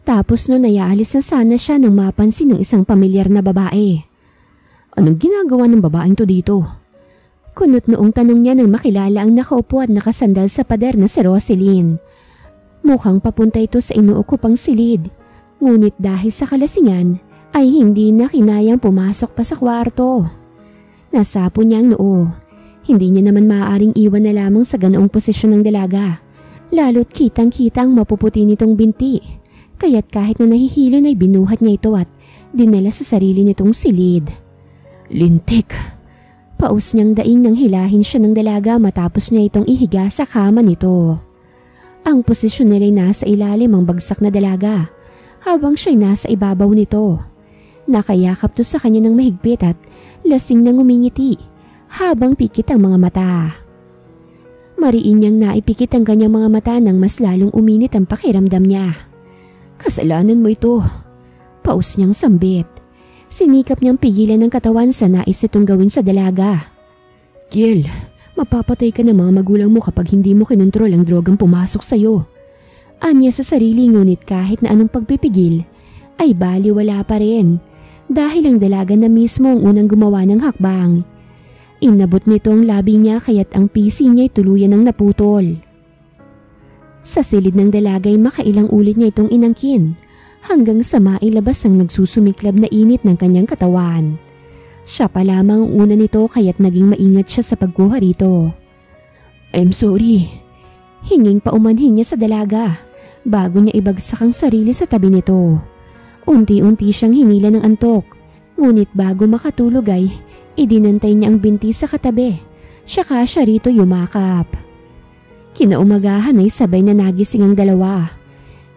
Tapos noon ay aalis na sana siya nang mapansin ng isang pamilyar na babae. Anong ginagawa ng babaeng to dito? Kunot noong tanong niya nang makilala ang nakaupo at nakasandal sa pader na si Rosaline. Mukhang papunta ito sa inuukupang silid. Ngunit dahil sa kalasingan ay hindi na kinayang pumasok pa sa kwarto. Nasapo niya ang noo. Hindi niya naman maaaring iwan na lamang sa ganoong posisyon ng dalaga. Lalo't kitang-kita ang mapuputi nitong binti. Kaya't kahit na nahihilo na binuhat niya ito at dinala sa sarili nitong silid. Lintik. Paus niyang daing nang hilahin siya ng dalaga matapos niya itong ihiga sa kama nito. Ang posisyon nila'y nasa ilalim ang bagsak na dalaga habang siya'y nasa ibabaw nito. Nakayakap to sa kanya ng mahigpit at lasing nang umingiti habang pikit ang mga mata. Mariin niyang naipikit ang kanyang mga mata nang mas lalong uminit ang pakiramdam niya. Kasalanan mo ito. Paus niyang sambit. Sinikap niyang pigilan ng katawan sa nais itong gawin sa dalaga. Kiel, mapapatay ka ng mga magulang mo kapag hindi mo kinontrol ang drogang pumasok sa'yo. Anya sa sarili ngunit kahit na anong pagpipigil ay baliwala pa rin dahil ang dalaga na mismo ang unang gumawa ng hakbang. Inabot nito ang labi niya kaya't ang pisi niya ay tuluyan ng naputol. Sa silid ng dalaga ay makailang ulit niya itong inangkin. Hanggang sa mailabas ang nagsusumiklab na init ng kanyang katawan. Siya pa lamang ang una nito kaya't naging maingat siya sa pagkuha rito. I'm sorry. Hinging paumanhin niya sa dalaga bago niya ibagsak ang sarili sa tabi nito. Unti-unti siyang hinila ng antok. Ngunit bago makatulog ay idinantay niya ang binti sa katabi. Saka siya rito yumakap. Kinaumagahan ay sabay na nagising ang dalawa.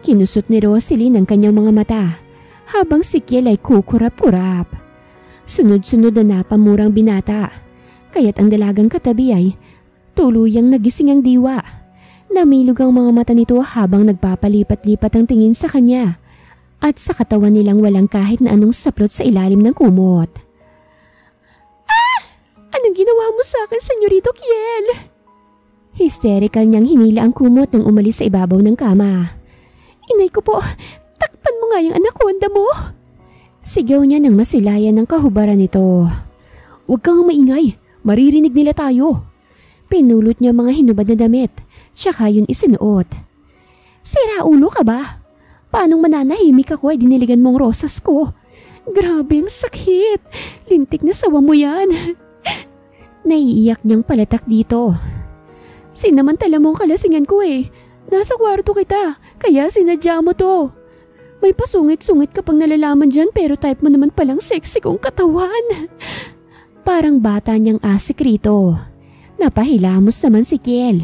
Kinusot ni Rosaline ang kanyang mga mata habang si Kiel ay kukurap-kurap. Sunod-sunod na napamurang binata. Kaya't ang dalagang katabi ay tuluyang nagising ang diwa. Namilog ang mga mata nito habang nagpapalipat-lipat ang tingin sa kanya at sa katawan nilang walang kahit na anong saplot sa ilalim ng kumot. Ah! Anong ginawa mo sa akin, Senyorito Kiel? Hysterical niyang hinila ang kumot nang umalis sa ibabaw ng kama. Inay ko po, takpan mo nga yung anaconda mo. Sigaw niya nang masilayan ng kahubaran nito. Huwag kang maingay, maririnig nila tayo. Pinulot niya mga hinubad na damit. Tsaka yun isinuot. Sira ulo ka ba? Paanong mananahimik ako ay diniligan mong rosas ko? Grabe ang sakit. Lintik na sawa mo yan. Naiiyak niyang palatak dito. Sinamantala mo ang kalasingan ko eh. Nasa kwarto kita, kaya sinadya mo to. May pasungit-sungit ka pang nalalaman dyan pero type mo naman palang sexy kong katawan. Parang bata niyang asik rito. Napahilamos naman si Kiel.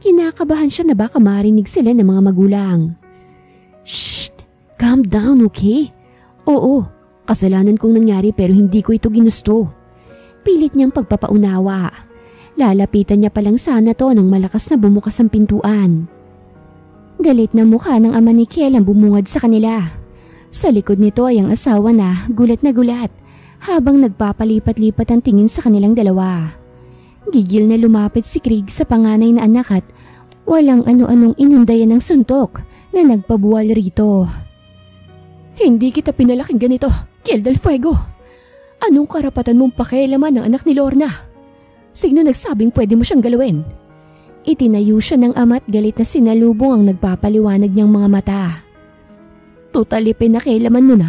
Kinakabahan siya na baka marinig sila ng mga magulang. Shh! Calm down, okay? Oo, kasalanan kong nangyari pero hindi ko ito ginusto. Pilit niyang pagpapaunawa. Lalapitan niya palang sana to nang malakas na bumukas ang pintuan. Galit na mukha ng ama ni Kiel ang bumungad sa kanila. Sa likod nito ay ang asawa na gulat habang nagpapalipat-lipat ang tingin sa kanilang dalawa. Gigil na lumapit si Craig sa panganay na anak at walang ano-anong inundayan ng suntok na nagpabuwal rito. Hindi kita pinalaking ganito, Kiel del Fuego. Anong karapatan mong pakialaman ng anak ni Lorna? Sino nagsabing pwede mo siyang galawin? Itinayo siya ng ama at galit na sinalubong ang nagpapaliwanag niyang mga mata. Totally pinakialaman mo na,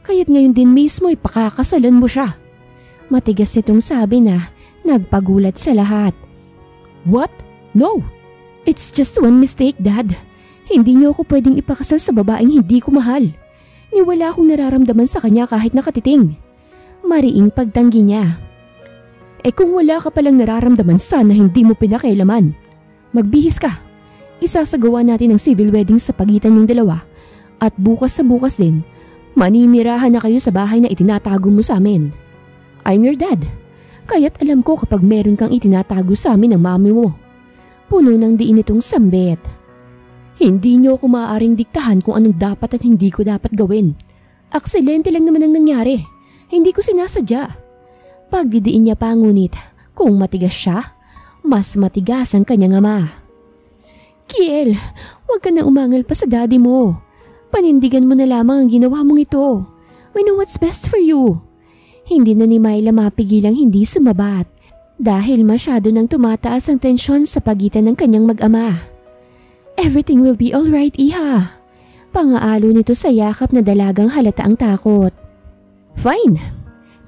kaya't ngayon din mismo ipakakasalan mo siya. Matigas nitong sabi na nagpagulat sa lahat. What? No! It's just one mistake, Dad. Hindi niyo ako pwedeng ipakasal sa babaeng hindi ko mahal. Ni wala akong nararamdaman sa kanya kahit nakatiting. Mariing pagtanggi niya. Eh kung wala ka palang nararamdaman, sana hindi mo pinakialaman. Magbihis ka. Isasagawa natin ang civil wedding sa pagitan ng dalawa. At bukas sa bukas din, maninirahan na kayo sa bahay na itinatago mo sa amin. I'm your dad. Kaya't alam ko kapag meron kang itinatago sa amin ng mami mo. Puno ng diin itong sambit. Hindi niyo ako maaaring diktahan kung anong dapat at hindi ko dapat gawin. Aksidente lang naman ang nangyari. Hindi ko sinasadya. Pagdidiin niya pa ngunit kung matigas siya, mas matigas ang kanyang ama. Kiel, huwag ka na umangal pa sa daddy mo. Panindigan mo na lamang ang ginawa mong ito. We know what's best for you. Hindi na ni Myla mapigilang hindi sumabat dahil masyado nang tumataas ang tensyon sa pagitan ng kanyang mag-ama. Everything will be alright, Iha. Pangaalo nito sa yakap na dalagang halata ang takot. Fine,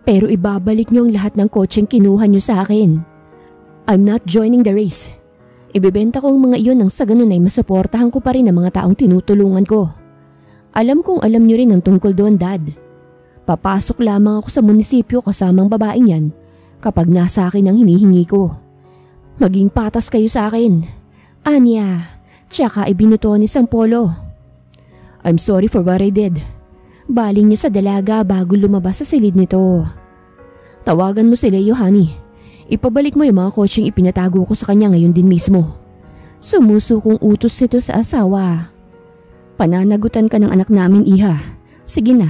pero ibabalik niyo ang lahat ng kotseng kinuha niyo sa akin. I'm not joining the race. Ibebenta ko ang mga iyon nang sa ganun ay masuportahan ko pa rin ang mga taong tinutulungan ko. Alam kong alam niyo rin ang tungkol doon, Dad. Papasok lamang ako sa munisipyo kasamang babaeng yan kapag nasa akin ang hinihingi ko. Maging patas kayo sa akin. Anya, tsaka ibinuto ni Sang Polo. I'm sorry for what I did. Baling niya sa dalaga bago lumabas sa silid nito. Tawagan mo si Leo, honey. Ipabalik mo yung mga kotseng ipinatago ko sa kanya ngayon din mismo. Sumusukong utos nito sa asawa. Pananagutan ka ng anak namin, Iha. Sige na.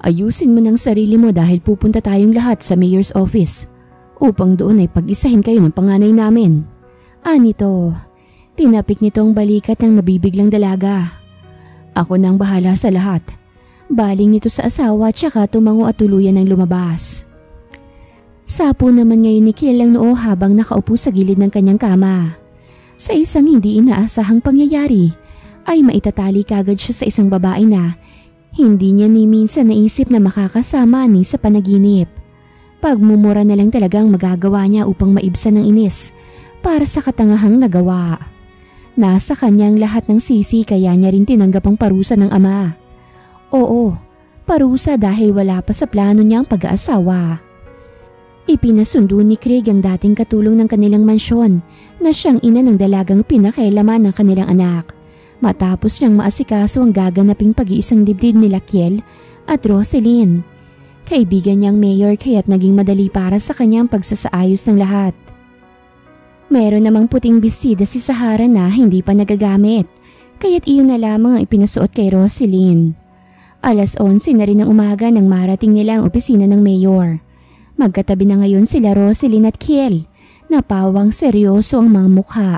Ayusin mo ng sarili mo dahil pupunta tayong lahat sa mayor's office upang doon ay pag-isahin kayo ng panganay namin. Anito, tinapik nito ang balikat ng nabibiglang dalaga. Ako nang bahala sa lahat. Baling nito sa asawa tsaka tumango at tuluyan ng lumabas. Sapo naman ngayon ni Kiel ang noo habang nakaupo sa gilid ng kanyang kama. Sa isang hindi inaasahang pangyayari ay maitatali kagad siya sa isang babae na hindi niya ni minsan naisip na makakasama ni sa panaginip. Pagmumura na lang talagang magagawa niya upang maibsan ng inis para sa katangahang nagawa. Nasa kanyang lahat ng sisi kaya niya rin tinanggap ang parusa ng ama. Oo, parusa dahil wala pa sa plano niyang pag-aasawa. Ipinasundo ni Craig ang dating katulong ng kanilang mansyon na siyang ina ng dalagang pinakailaman ng kanilang anak. Matapos niyang maasikaso ang gaganaping pag-iisang dibdib nila Kiel at Roselyn. Kaibigan niyang mayor kaya't naging madali para sa kanyang pagsasaayos ng lahat. Meron namang puting bestida si Sahara na hindi pa nagagamit, kaya't iyon na lamang ang ipinasuot kay Roselyn. 11:00 na rin ng umaga nang marating nila ang opisina ng mayor. Magkatabi na ngayon sila Roselyn at Kiel, na pawang seryoso ang mga mukha.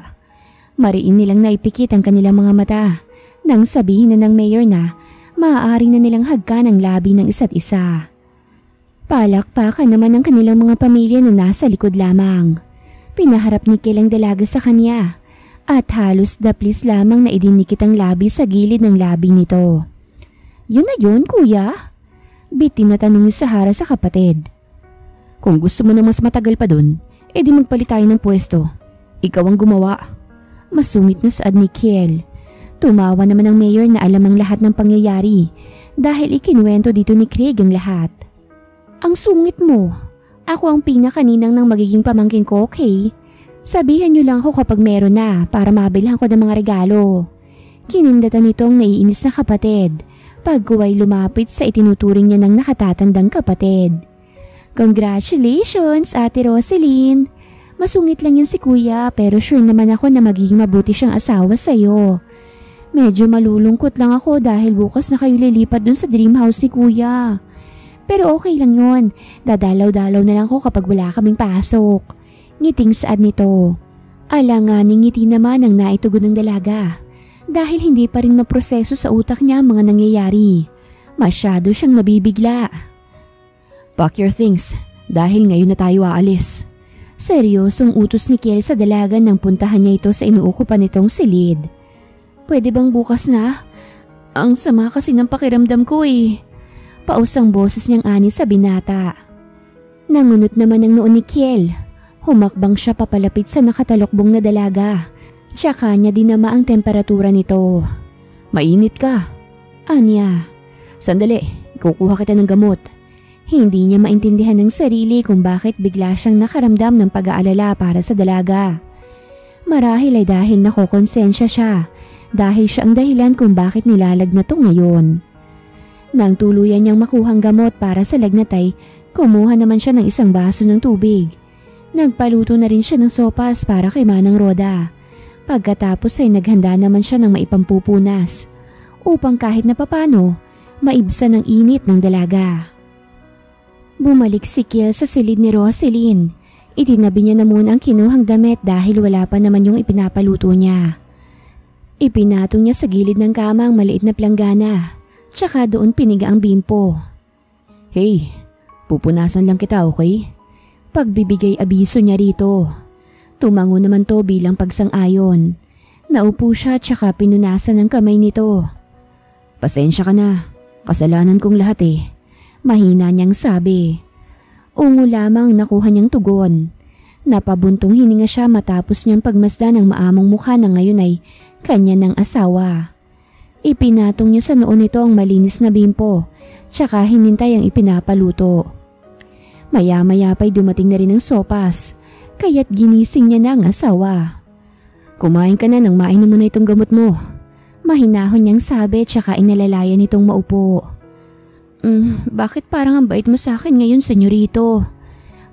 Mariin nilang naipikit ang kanilang mga mata nang sabihin na ng mayor na maaari na nilang hagkan ang labi ng isa't isa. Palakpakan naman ang kanilang mga pamilya na nasa likod lamang. Pinaharap ni Kiel ang dalaga sa kanya at halos daplis lamang na idinikit ang labi sa gilid ng labi nito. "Yun na yun, kuya?" Bitin na tanong ni Sahara sa kapatid. "Kung gusto mo na mas matagal pa dun, edi magpalit tayo ng pwesto. Ikaw ang gumawa." Masungit na saad ni Kiel. Tumawa naman ang mayor na alam ang lahat ng pangyayari dahil ikinuwento dito ni Craig ang lahat. "Ang sungit mo. Ako ang pinakaninang ng magiging pamangkin ko, okay? Sabihan niyo lang ako kapag meron na para mabilhan ko ng mga regalo." Kinindatan nitong naiinis na kapatid pagkuway lumapit sa itinuturing niya ng nakatatandang kapatid. "Congratulations, Ate Roselyn. Masungit lang yun si kuya pero sure naman ako na magiging mabuti siyang asawa sa'yo. Medyo malulungkot lang ako dahil bukas na kayo lilipat dun sa dream house ni kuya. Pero okay lang yun, dadalaw-dalaw na lang ko kapag wala kaming pasok." Ngiting saad nito. Alanganing ngiti naman ang naitugon ng dalaga dahil hindi pa rin maproseso sa utak niya ang mga nangyayari. Masyado siyang nabibigla. "Pack your things dahil ngayon na tayo aalis." Seryosong utos ni Kiel sa dalaga nang puntahan niya ito sa inuukupan nitong silid. "Pwede bang bukas na? Ang sama kasi ng pakiramdam ko eh." Pausang boses niyang ani sa binata. Nangunot naman ang noon ni Kiel. Humakbang siya papalapit sa nakatalokbong na dalaga. Tsaka niya dinama ang temperatura nito. "Mainit ka." Anya. "Sandali, kukuha kita ng gamot." Hindi niya maintindihan ng sarili kung bakit bigla siyang nakaramdam ng pag-aalala para sa dalaga. Marahil ay dahil nakokonsensya siya dahil siya ang dahilan kung bakit nilalagnat ito ngayon. Nang tuluyan niyang makuhang gamot para sa lagnat ay kumuha naman siya ng isang baso ng tubig. Nagpaluto na rin siya ng sopas para kay Manang Roda. Pagkatapos ay naghanda naman siya ng maipampupunas upang kahit na papano maibsan ang init ng dalaga. Bumalik si Kiel sa silid ni Roselyn. Itinabi niya na muna ang kinuhang damit dahil wala pa naman yung ipinapaluto niya. Ipinatong niya sa gilid ng kama ang maliit na planggana, tsaka doon piniga ang bimpo. "Hey, pupunasan lang kita, okay?" Pagbibigay abiso niya rito. Tumango naman to bilang pagsang-ayon. Naupo siya tsaka pinunasan ng kamay nito. "Pasensya ka na, kasalanan kong lahat eh." Mahina niyang sabi. Ungo lamang nakuha niyang tugon. Napabuntong hininga siya matapos niyang pagmasdan ang maamong mukha na ngayon ay kanya ng asawa. Ipinatong niya sa noon nito ang malinis na bimpo, tsaka hinintay ang ipinapaluto. Maya-maya pa'y dumating na rin ang sopas, kaya't ginising niya na ang asawa. "Kumain ka na nang mainom mo na itong gamot mo." Mahinahon niyang sabi tsaka inalalayan nitong maupo. Bakit parang ang bait mo sa akin ngayon, senyorito?"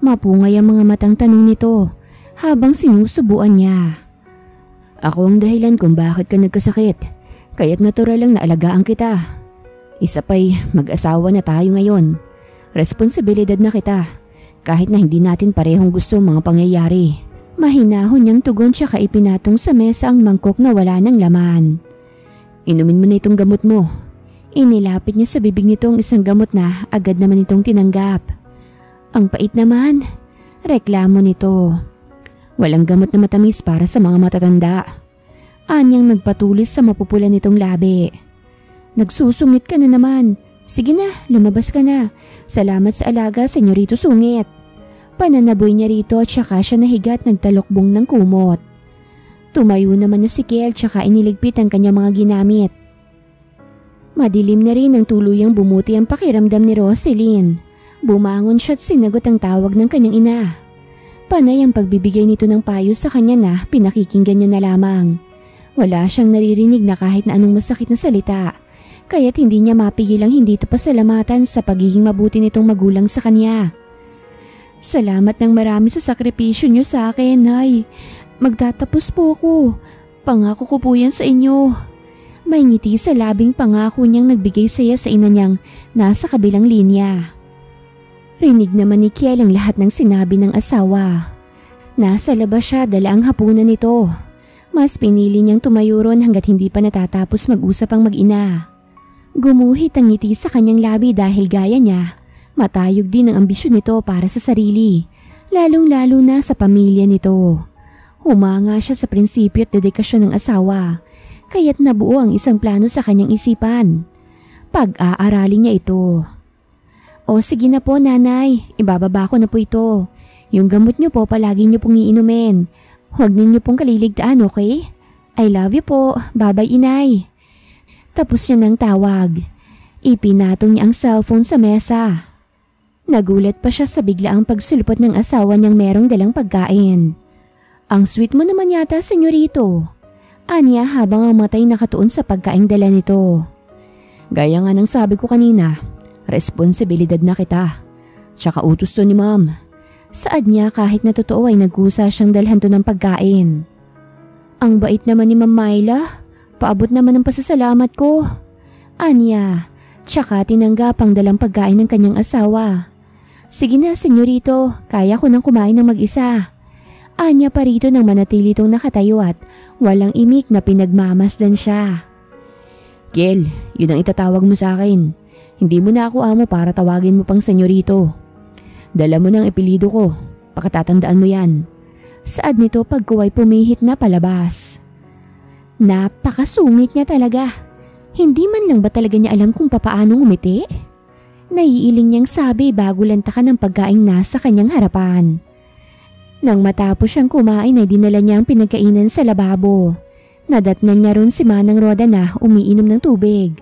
Mapungay ang mga matang tanong nito habang sinusubuan niya. "Ako ang dahilan kung bakit ka nagkasakit, kaya't natural lang na alagaan kita. Isa pa'y mag-asawa na tayo ngayon. Responsibilidad na kita, kahit na hindi natin parehong gusto ang mga pangyayari." Mahinahon niyang tugon tsaka ipinatong sa mesa ang mangkok na wala ng laman. "Inumin mo na itong gamot mo." Inilapit niya sa bibig nito ang isang gamot na agad naman itong tinanggap. "Ang pait naman," reklamo nito. "Walang gamot na matamis para sa mga matatanda." Anyang nagpatulis sa mapupula nitong labi. "Nagsusungit ka na naman. Sige na, lumabas ka na. Salamat sa alaga, senyorito sungit." Pananaboy niya rito tsaka siya nahigat nagtalokbong ng kumot. Tumayo naman na si Kiel tsaka iniligpit ang kanyang mga ginamit. Madilim na rin ang tuluyang bumuti ang pakiramdam ni Roselyn. Bumangon siya at sinagot ang tawag ng kanyang ina. Panay ang pagbibigay nito ng payo sa kanya na pinakikinggan niya na lamang. Wala siyang naririnig na kahit na anong masakit na salita, kaya't hindi niya mapigilang hindi ito pasalamatan sa pagiging mabuti nitong magulang sa kanya. Salamat ng marami sa sakripisyo niyo sa akin, Nay. Magtatapos po ako. Pangako ko po yan sa inyo. May ngiti sa labing pangako niyang nagbigay saya sa ina niyang nasa kabilang linya. Rinig naman ni Kiel ang lahat ng sinabi ng asawa. Nasa labas siya dala ang hapunan nito. Mas pinili niyang tumayo ron hanggat hindi pa natatapos mag-usap ang mag-ina. Gumuhit ang ngiti sa kanyang labi dahil gaya niya, matayog din ang ambisyon nito para sa sarili, lalong-lalo na sa pamilya nito. Humanga siya sa prinsipyo at dedikasyon ng asawa, kaya't nabuo ang isang plano sa kanyang isipan. Pag-aaralin niya ito. O sige na po, nanay, ibababa ko na po ito. Yung gamot niyo po palagi niyo pong iinumin. Huwag ninyo pong kaliligtaan, okay? I love you po, babay inay. Tapos niya ng tawag. Ipinatong niya ang cellphone sa mesa. Nagulat pa siya sa biglaang pagsulpot ng asawa niyang merong dalang pagkain. Ang sweet mo naman yata, senyorito. Anya habang ang matay nakatuon sa pagkaing dala nito. Gaya nga ng sabi ko kanina, responsibilidad na kita. Tsaka utos to ni ma'am. Saad niya kahit na totoo ay nagkusa siyang dalhan to ng pagkain. Ang bait naman ni Ma'am Myla. Paabot naman ang pasasalamat ko. Anya, tsaka tinanggap ang dalang pagkain ng kanyang asawa. Sige na, senyorito, kaya ko nang kumain ng mag-isa. Anya pa rito nang manatili itong nakatayo at walang imik na pinagmamasdan siya. Kiel, yun ang itatawag mo sa akin. Hindi mo na ako amo para tawagin mo pang senyorito. Dala mo ng apelyido ko, pakatatandaan mo yan. Saad nito pagkuway pumihit na palabas. Napakasungit niya talaga. Hindi man lang ba talaga niya alam kung papaano ngumiti? Naiiling niyang sabi bago lantakan ang pagkaing nasa kanyang harapan. Nang matapos siyang kumain ay dinala niya ang pinagkainan sa lababo. Nadatnan niya ron si Manang Roda na umiinom ng tubig.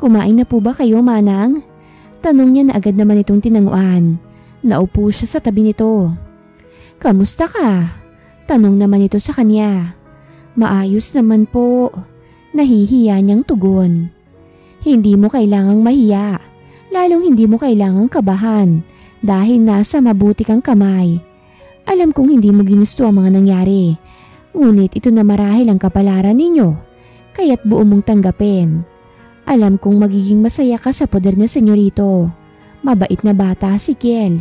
Kumain na po ba kayo, Manang? Tanong niya na agad naman itong tinanguan. Naupo siya sa tabi nito. Kamusta ka? Tanong naman ito sa kanya. Maayos naman po. Nahihiya niyang tugon. Hindi mo kailangang mahiya. Lalong hindi mo kailangang kabahan dahil nasa mabuti kang kamay. Alam kong hindi mo ginusto ang mga nangyari. Ngunit ito na marahil ang kapalaran ninyo. Kaya't buo mong tanggapin. Alam kong magiging masaya ka sa poder na senyorito. Mabait na bata si Kiel.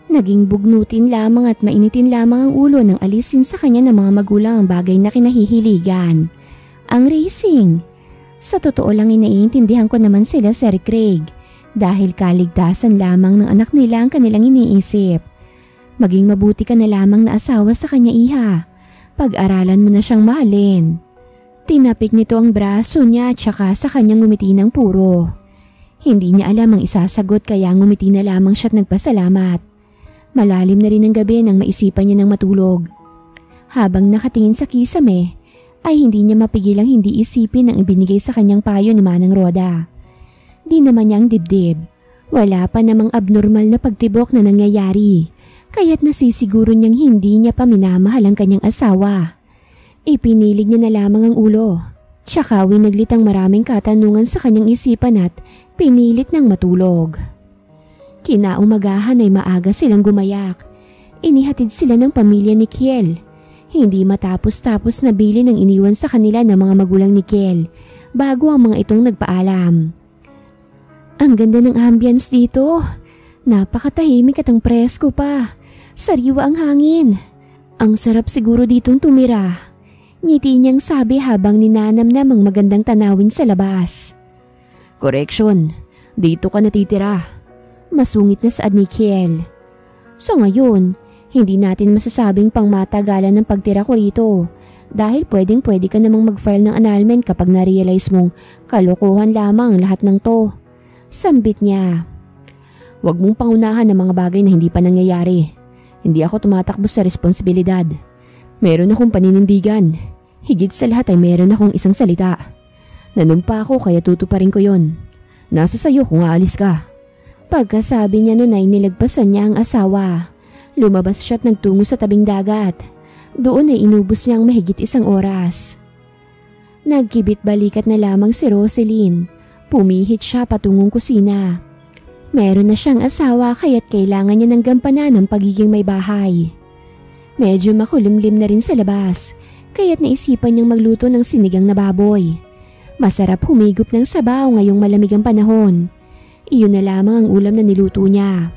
Naging bugnutin lamang at mainitin lamang ang ulo nang alisin sa kanya ng mga magulang ang bagay na kinahihiligan. Ang racing. Sa totoo lang naiintindihan ko naman sila, Sir Craig, dahil kaligtasan lamang ng anak nila ang kanilang iniisip. Maging mabuti ka na lamang na asawa sa kanya, iha. Pag-aralan mo na siyang mahalin. Tinapik nito ang braso niya at saka sa kanyang ngumiti ng puro. Hindi niya alam ang isasagot kaya ngumiti na lamang siya at nagpasalamat. Malalim na rin ang gabi nang maisipan niya ng matulog. Habang nakatingin sa kisame, ay hindi niya mapigilang hindi isipin ang ibinigay sa kanyang payo ni Manang Roda. Di naman niyang dibdib. Wala pa namang abnormal na pagtibok na nangyayari, kaya't nasisiguro niyang hindi niya pa minamahal ang kanyang asawa. Ipinilig niya na lamang ang ulo. Tsaka winaglit ang maraming katanungan sa kanyang isipan at pinilit ng matulog. Kinaumagahan ay maaga silang gumayak. Inihatid sila ng pamilya ni Kiel. Hindi matapos-tapos na bilin ang iniwan sa kanila ng mga magulang ni Kiel bago ang mga itong nagpaalam. Ang ganda ng ambience dito. Napakatahimik at ang presko pa. Sariwa ang hangin. Ang sarap siguro ditong tumira. Ngiti niyang sabi habang ninanamnam ang magandang tanawin sa labas. Correction, dito ka natitira. Masungit na saad ni Kiel. So ngayon, hindi natin masasabing pangmatagalan ng pagtira ko rito dahil pwedeng-pwede ka namang mag-file ng annulment kapag na-realize mong kalokohan lamang lahat ng to. Sambit niya. Huwag mong pangunahan ng mga bagay na hindi pa nangyayari. Hindi ako tumatakbo sa responsibilidad. Meron akong paninindigan. Higit sa lahat ay meron akong isang salita. Nanumpa ako kaya tutuparin ko yon. Nasa sayo kung aalis ka. Pagkasabi niya nun ay nilagpasan niya ang asawa. Lumabas siya at nagtungo sa tabing dagat. Doon ay inubos niyang mahigit 1 oras. Nagkibit balikat na lamang si Roselyn. Pumihit siya patungong kusina. Meron na siyang asawa kaya't kailangan niya ng gampanan ng pagiging may bahay. Medyo makulimlim na rin sa labas, kaya't naisipan niyang magluto ng sinigang na baboy. Masarap humigop ng sabaw ngayong malamig ang panahon. Iyon na lamang ang ulam na niluto niya.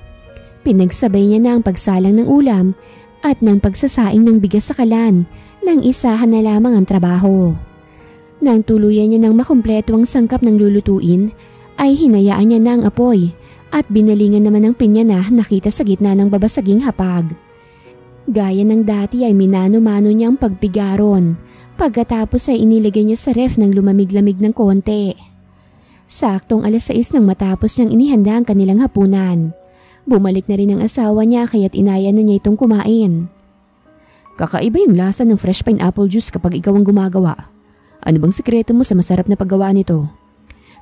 Pinagsabay niya na ang pagsalang ng ulam at ng pagsasaing ng bigas sa kalan nang isahan na lamang ang trabaho. Nang tuluyan niya ng makumpleto ang sangkap ng lulutuin, ay hinayaan niya na ang apoy at binalingan naman ng pinya na nakita sa gitna ng babasaging hapag. Gaya ng dati ay minano-mano niya ang pagpigaron, pagkatapos ay inilagay niya sa ref ng lumamig-lamig ng konti. Saktong 6:00 nang matapos niyang inihanda ang kanilang hapunan. Bumalik na rin ang asawa niya kaya't inaya na niya itong kumain. Kakaiba yung lasa ng fresh pineapple juice kapag ikaw ang gumagawa. Ano bang sikreto mo sa masarap na paggawa nito?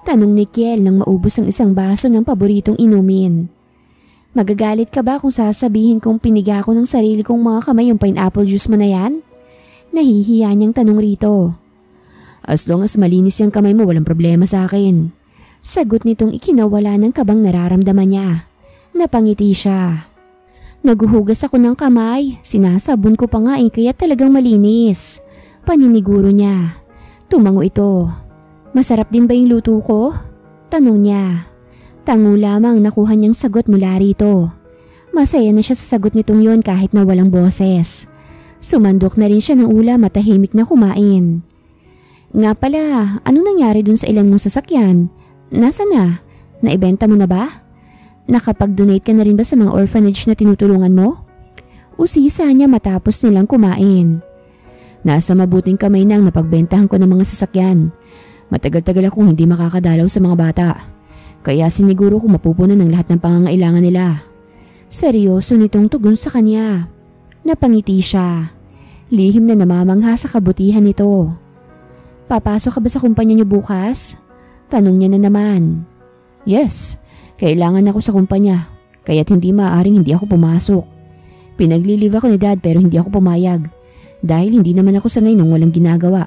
Tanong ni Kiel nang maubos ang isang baso ng paboritong inumin. Magagalit ka ba kung sasabihin kong piniga ko ng sarili kong mga kamay yung pineapple juice mo na yan? Nahihiya niyang tanong rito. As long as malinis yung kamay mo, walang problema sa akin. Sagot nitong ikinawala ng kabang nararamdaman niya. Napangiti siya. Naguhugas ako ng kamay, sinasabon ko pa nga kaya talagang malinis. Paniniguro niya. Tumango ito. Masarap din ba yung luto ko? Tanong niya. Tango lamang nakuha niyang sagot mula rito. Masaya na siya sa sagot nitong yon kahit na walang boses. Sumandok na rin siya ng ulam at tahimik na kumain. Nga pala, anong nangyari dun sa ilan mong sasakyan? Nasa na? Naibenta mo na ba? Nakapag-donate ka na rin ba sa mga orphanage na tinutulungan mo? Usisa niya matapos nilang kumain. Nasa mabuting kamay nang napagbentahan ko ng mga sasakyan. Matagal-tagal akong hindi makakadalaw sa mga bata. Kaya siniguro ko mapupunan ng lahat ng pangangailangan nila. Seryoso nitong tugon sa kanya. Napangiti siya. Lihim na namamangha sa kabutihan nito. Papasok ka ba sa kumpanya niyo bukas? Tanong niya na naman. Yes, kailangan ako sa kumpanya. Kaya't hindi maaaring hindi ako pumasok. Pinaglilive ako ni Dad pero hindi ako pumayag. Dahil hindi naman ako sanay nang walang ginagawa.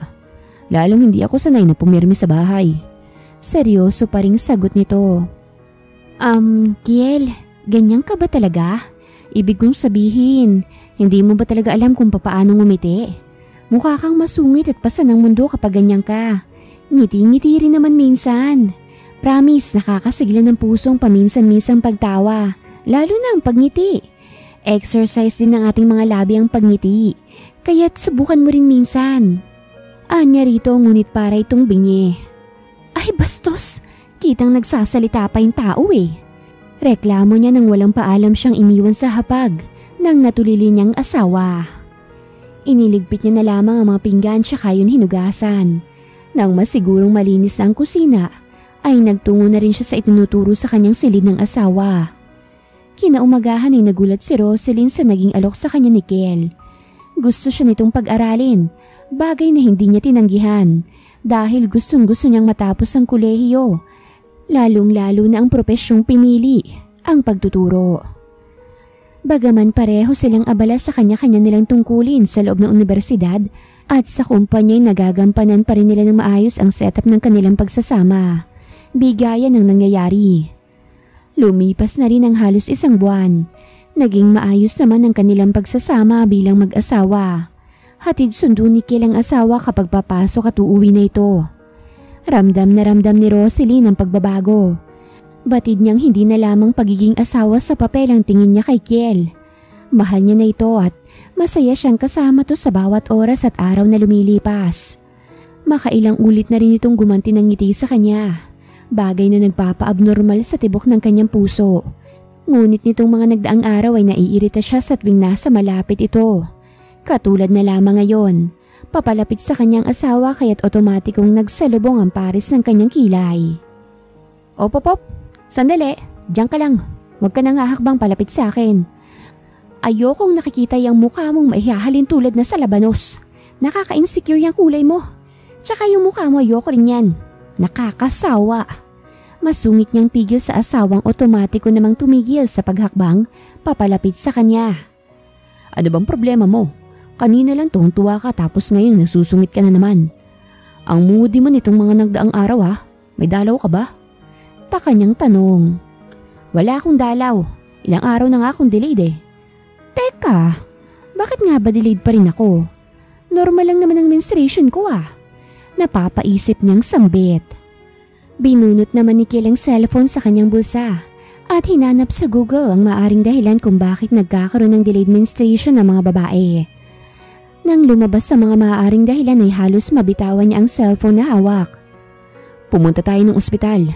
Lalong hindi ako sanay na pumirmi sa bahay. Seryoso pa ring sagot nito. Kiel, ganyan ka ba talaga? Ibig kong sabihin, hindi mo ba talaga alam kung papaano ngumiti? Mukha kang masungit at pasa ng mundo kapag ganyan ka. Ngiti-ngiti rin naman minsan. Promise, nakakasigla ng pusong paminsan-minsang pagtawa, lalo na ang pagngiti. Exercise din ng ating mga labi ang pagngiti, kaya't subukan mo rin minsan. Anya rito ngunit para itong bingi. Ay bastos, kitang nagsasalita pa yung tao Reklamo niya nang walang paalam siyang iniwan sa hapag ng natulili niyang asawa. Iniligpit niya na lamang ang mga pinggan tsaka yun hinugasan. Nang masigurong malinis na ang kusina, ay nagtungo na rin siya sa itinuturo sa kanyang silid ng asawa. Kinaumagahan ay nagulat si Roselyn sa naging alok sa kanya ni Kiel. Gusto siya nitong pag-aralin, bagay na hindi niya tinanggihan dahil gustong-gusto niyang matapos ang kolehiyo. Lalong-lalo na ang propesyong pinili, ang pagtuturo. Bagaman pareho silang abala sa kanya-kanya nilang tungkulin sa loob ng universidad at sa kumpanya ay nagagampanan pa rin nila ng maayos ang setup ng kanilang pagsasama. Bigayan ang nangyayari. Lumipas na rin ang halos 1 buwan. Naging maayos naman ang kanilang pagsasama bilang mag-asawa. Hatid sundo ni Kiel ang asawa kapag papasok at uuwi na ito. Ramdam na ramdam ni Roselyn ang pagbabago. Batid niyang hindi na lamang pagiging asawa sa papel ang tingin niya kay Kiel. Mahal niya na ito at masaya siyang kasama to sa bawat oras at araw na lumilipas. Makailang ulit na rin itong gumanti ng ngiti sa kanya. Bagay na nagpapa-abnormal sa tibok ng kanyang puso. Ngunit nitong mga nagdaang araw ay naiirita siya sa tuwing nasa malapit ito. Katulad na lamang ngayon, papalapit sa kanyang asawa kaya't otomatikong nagsalubong ang pares ng kanyang kilay. Op, sandali, diyan ka lang. Huwag ka nang hahakbang palapit sa akin. Ayokong nakikita yung mukha mong maihahalin tulad na sa labanos. Nakaka-insecure yung kulay mo. Tsaka yung mukha mo ayoko rin yan. Nakakasawa. Masungit niyang pigil sa asawang otomatiko namang tumigil sa paghakbang papalapit sa kanya. Ano bang problema mo? Kanina lang tuwang-tuwa ka tapos ngayon nagsusungit ka na naman. Ang moody mo nitong mga nagdaang araw ha. May dalaw ka ba? Taka niyang tanong. Wala akong dalaw. Ilang araw na nga akong delayed eh. Teka, bakit nga ba delayed pa rin ako? Normal lang naman ang menstruation ko ah. Napapaisip niyang sambit. Binunot naman ni Kiel ang cellphone sa kanyang bulsa at hinanap sa Google ang maaring dahilan kung bakit nagkakaroon ng delayed menstruation ng mga babae. Nang lumabas sa mga maaaring dahilan ay halos mabitawan niya ang cellphone na hawak. Pumunta tayo ng ospital.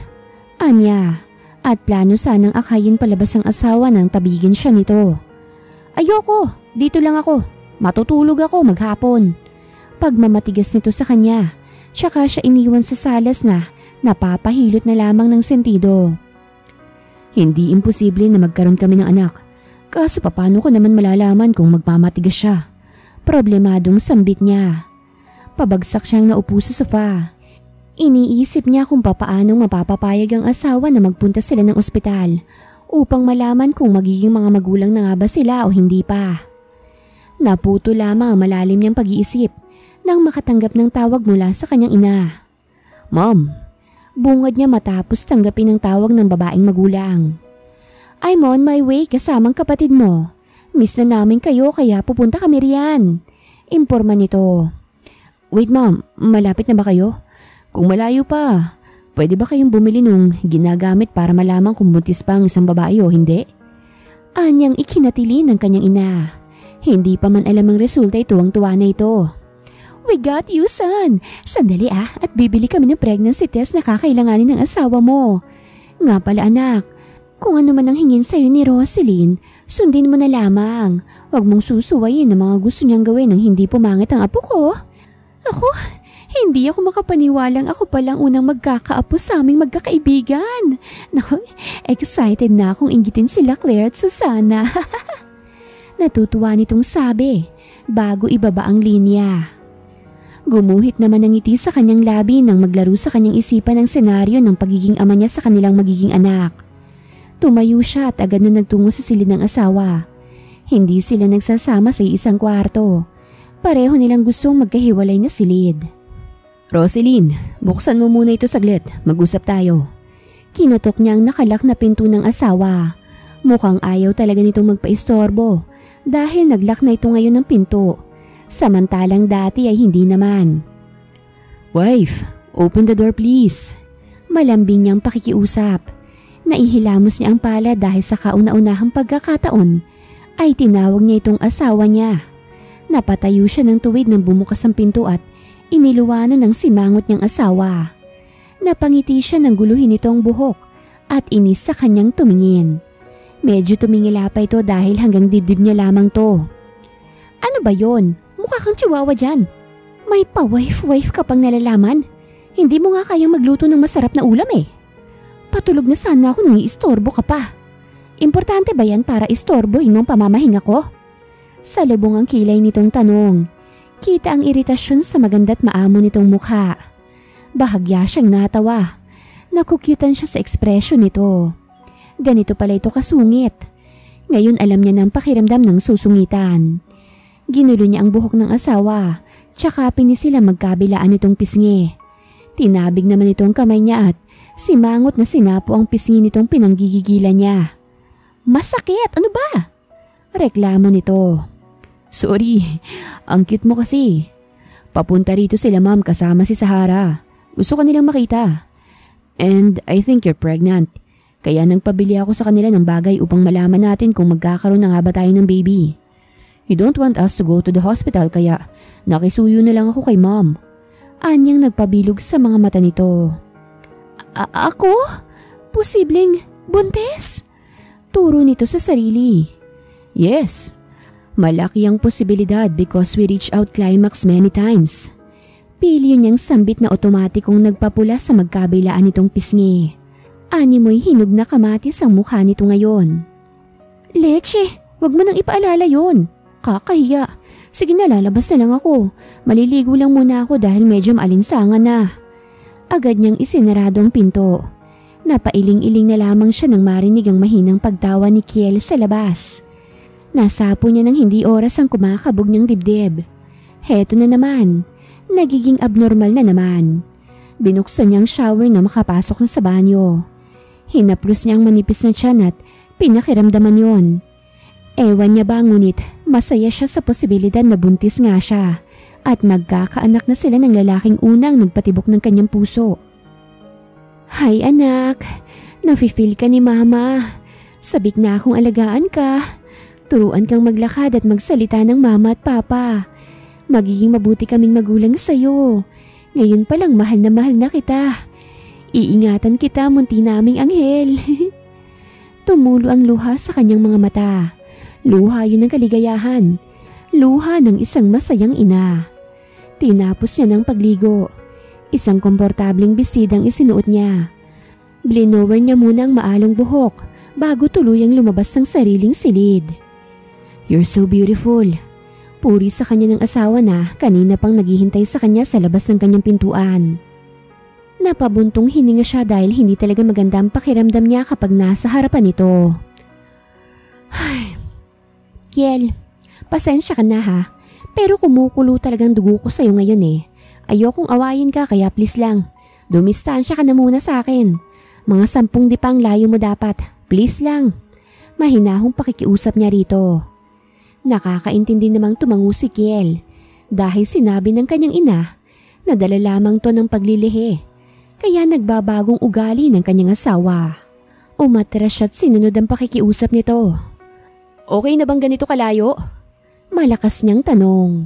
Anya, at plano sanang akayin palabas ang asawa nang tabigin siya nito. Ayoko, dito lang ako. Matutulog ako maghapon. Pagmamatigas nito sa kanya, tsaka siya iniwan sa salas na napapahilot na lamang ng sentido. Hindi imposible na magkaroon kami ng anak. Kaso paano ko naman malalaman kung magmamatigas siya? Problemadong sambit niya. Pabagsak siyang naupo sa sofa. Iniisip niya kung papaanong mapapapayag ang asawa na magpunta sila ng ospital upang malaman kung magiging mga magulang na nga ba sila o hindi pa. Naputo lamang ang malalim niyang pag-iisip nang makatanggap ng tawag mula sa kanyang ina. Mom! Bungad niya matapos tanggapin ang tawag ng babaeng magulang. I'm on my way kasamang kapatid mo. Miss na namin kayo kaya pupunta kami riyan. Imporma nito. Wait ma'am, malapit na ba kayo? Kung malayo pa, pwede ba kayong bumili nung ginagamit para malaman kung buntis pa ang isang babae o hindi? Anyang ikinatili ng kanyang ina. Hindi pa man alam ang resulta tuwang-tuwa na ito. We got you, son. Sandali at bibili kami ng pregnancy test na kakailanganin ng asawa mo. Nga pala anak, kung ano man ang hingin sa'yo ni Roselyn, sundin mo na lamang. Huwag mong susuwayin ang mga gusto niyang gawin nang hindi pumangit ang apo ko. Ako, hindi ako makapaniwalang ako palang unang magkakaapo sa aming magkakaibigan. Naku, excited na akong inggitin sila Claire at Susana. Natutuwa nitong sabi bago ibaba ang linya. Gumuhit naman ang ngiti sa kanyang labi nang maglaro sa kanyang isipan ang senaryo ng pagiging ama niya sa kanilang magiging anak. Tumayo siya at agad na nagtungo sa silid ng asawa. Hindi sila nagsasama sa isang kwarto. Pareho nilang gustong magkahiwalay na silid. Roselyn, buksan mo muna ito saglit. Mag-usap tayo. Kinatok niya ang nakalak na pinto ng asawa. Mukhang ayaw talaga nitong magpaistorbo dahil naglak na ito ngayon ng pinto. Samantalang dati ay hindi naman. Wife, open the door please. Malambing niyang pakikiusap. Naihilamos niya ang pala dahil sa kauna-unahang pagkakataon ay tinawag niya itong asawa niya. Napatayo siya ng tuwid nang bumukas ang pinto at iniluwano ng simangot niyang asawa. Napangiti siya nang guluhin itong buhok at inis sa kanyang tumingin. Medyo tumingila pa ito dahil hanggang dibdib niya lamang to. Ano ba yon? Mukha kang chihuahua dyan. May pa-wife-wife ka pang nalalaman. Hindi mo nga kayang magluto ng masarap na ulam eh. Patulog na sana ako nang iistorbo ka pa. Importante ba yan para istorbohin mong pamamahinga ko? Salubong ang kilay nitong tanong. Kita ang iritasyon sa maganda't maamo nitong mukha. Bahagya siyang natawa. Nakukyutan siya sa ekspresyon nito. Ganito pala ito kasungit. Ngayon alam niya ng pakiramdam ng susungitan. Ginulo niya ang buhok ng asawa, tsaka pinisila magkabilaan nitong pisngi. Tinabig naman itong kamay niya at simangot na sinapo ang pisngi nitong pinanggigigilan niya. Masakit, ano ba? Reklamo nito. Sorry, ang cute mo kasi. Papunta rito sila ma'am kasama si Sahara. Gusto ka nilang makita. And I think you're pregnant. Kaya nagpabili ako sa kanila ng bagay upang malaman natin kung magkakaroon na nga ba tayo ng baby. You don't want us to go to the hospital kaya nakisuyo na lang ako kay mom. Anyang nagpabilog sa mga mata nito. Ako? Posibleng buntis? Turo nito sa sarili. Yes. Malaki ang posibilidad because we reach out climax many times. Pilyo niyang sambit na otomatikong nagpapula sa magkabilaan nitong pisngi. Animoy hinog na kamatis ang mukha nito ngayon. Leche, wag mo nang ipaalala yon. Kakahiya. Sige na, lalabas na lang ako. Maliligo lang muna ako dahil medyo maalinsangan na. Agad niyang isinarado ang pinto. Napailing-iling na lamang siya nang marinig ang mahinang pagtawa ni Kiel sa labas. Nasapo niya ng hindi oras ang kumakabog niyang dibdib. Heto na naman, nagiging abnormal na naman. Binuksan niyang shower na makapasok na sa banyo. Hinaplos niya ang manipis na tiyan at pinakiramdaman yon. Ewan niya ba ngunit masaya siya sa posibilidad na buntis nga siya at magkakaanak na sila ng lalaking unang nagpatibok ng kanyang puso. Hay anak, nafe-feel ka ni mama. Sabik na akong alagaan ka. Turuan kang maglakad at magsalita ng mama at papa. Magiging mabuti kaming magulang sa'yo. Ngayon palang mahal na kita. Iingatan kita, munti naming anghel. Tumulo ang luha sa kanyang mga mata. Luha yun ng kaligayahan. Luha ng isang masayang ina. Tinapos niya ng pagligo. Isang komportabling bisidang isinuot niya. Blinower niya muna ang maalong buhok bago tuluyang lumabas ng sariling silid. You're so beautiful. Puri sa kanya ng asawa na kanina pang naghihintay sa kanya sa labas ng kanyang pintuan. Napabuntong hininga siya dahil hindi talaga maganda ang pakiramdam niya kapag nasa harapan nito. Ay, Kiel, pasensya ka na ha, pero kumukulo talagang dugo ko sa'yo ngayon eh. Ayokong awayin ka kaya please lang, dumistansya ka na muna sa akin. Mga 10 dipang layo mo dapat, please lang. Mahinahong pakikiusap niya rito. Nakakaintindi namang tumango si Kiel dahil sinabi ng kanyang ina na dala lamang to ng paglilihi. Kaya nagbabagong ugali ng kanyang asawa. Umatras siya't sinunod ang pakikiusap nito. Okay na bang ganito kalayo? Malakas niyang tanong.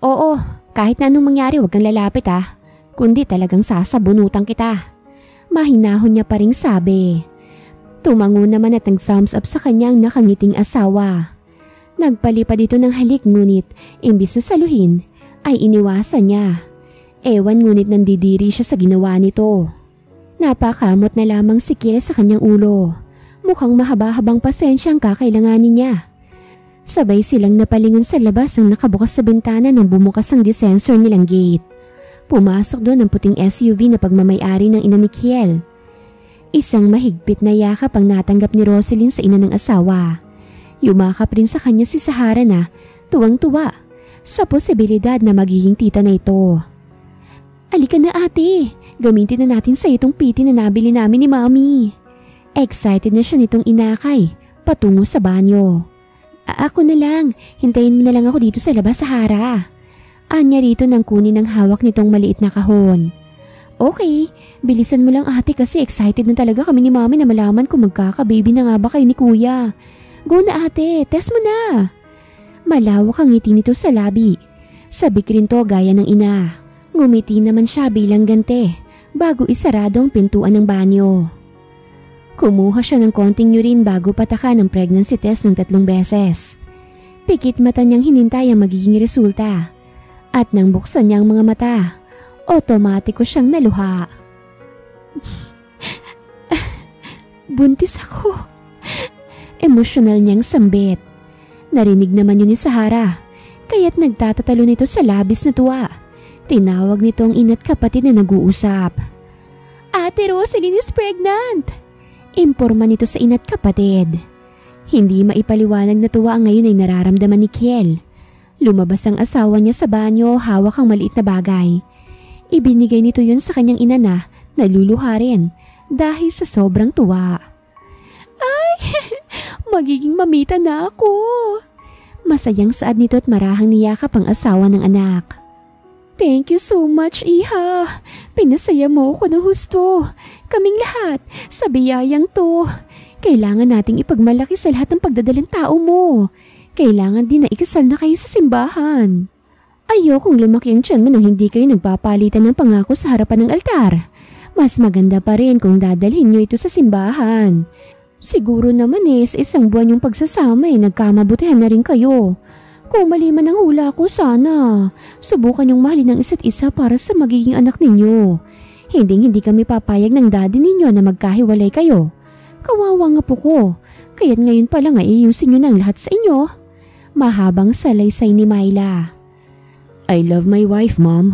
Oo, kahit na anong mangyari huwag kang lalapit ha. Kundi talagang sasabunutan kita. Mahinahon niya pa ring sabi. Tumango naman at ang thumbs up sa kanyang nakangiting asawa. Nagpalipad ito ng halik ngunit imbis na saluhin ay iniwasan niya. Ewan ngunit nandidiri siya sa ginawa nito. Napakamot na lamang si Kiel sa kanyang ulo. Mukhang mahaba-habang pasensya ang kakailanganin niya. Sabay silang napalingon sa labas ang nakabukas sa bintana nang bumukas ang desensor nilang gate. Pumasok doon ang puting SUV na pagmamayari ng ina ni Kiel. Isang mahigpit na yakap ang natanggap ni Roselyn sa ina ng asawa. Yumakap rin sa kanya si Sahara na tuwang-tuwa sa posibilidad na magiging tita na ito. Alika na ate, gamitin na natin sa itong piti na nabili namin ni Mami. Excited na siya nitong inakay, patungo sa banyo. Ako na lang, hintayin mo na lang ako dito sa labas, Sahara. Anya rito nang kunin ang hawak nitong maliit na kahon. Okay, bilisan mo lang ate kasi excited na talaga kami ni Mami na malaman kung magkaka-baby na nga ba kayo ni Kuya. Go na ate, test mo na. Malawak ang ngiti nito sa labi. Sabik rin to gaya ng ina. Ngumiti naman siya bilang ganti bago isarado ang pintuan ng banyo. Kumuha siya ng konting urine bago pataka ng pregnancy test ng 3 beses. Pikit mata niyang hinintay ang magiging resulta. At nang buksan niya ang mga mata, otomatiko siyang naluha. Buntis ako. Emosyonal niyang sambit. Narinig naman yun ni Sahara, kaya't nagtatatalo nito sa labis na tuwa. Tinawag nito ang ina't kapatid na nag-uusap. Ate Roselyn is pregnant! Imporma nito sa ina't kapatid. Hindi maipaliwanag na tuwa ang ngayon ay nararamdaman ni Kiel. Lumabas ang asawa niya sa banyo, hawak ang maliit na bagay. Ibinigay nito yun sa kanyang ina na naluluha rin dahil sa sobrang tuwa. Ay, magiging mamita na ako. Masayang saad nito at marahang niyakap ang asawa ng anak. Thank you so much, Iha. Pinasaya mo ako ng husto. Kaming lahat, sa biyayang to. Kailangan nating ipagmalaki sa lahat ng pagdadalang tao mo. Kailangan din na ikasal na kayo sa simbahan. Ayokong lumaki ang tiyan mo nang hindi kayo nagpapalitan ng pangako sa harapan ng altar. Mas maganda pa rin kung dadalhin nyo ito sa simbahan. Siguro naman sa 1 buwan yung pagsasama nagkamabutihan na rin kayo. Kung mali man ang hula ko sana, subukan yung mahalin ng isa't isa para sa magiging anak ninyo. Hindi kami papayag ng daddy ninyo na magkahiwalay kayo. Kawawa nga po ko, kaya't ngayon pa lang ayusin nyo ng lahat sa inyo. Mahabang salaysay ni Myla. I love my wife, Mom.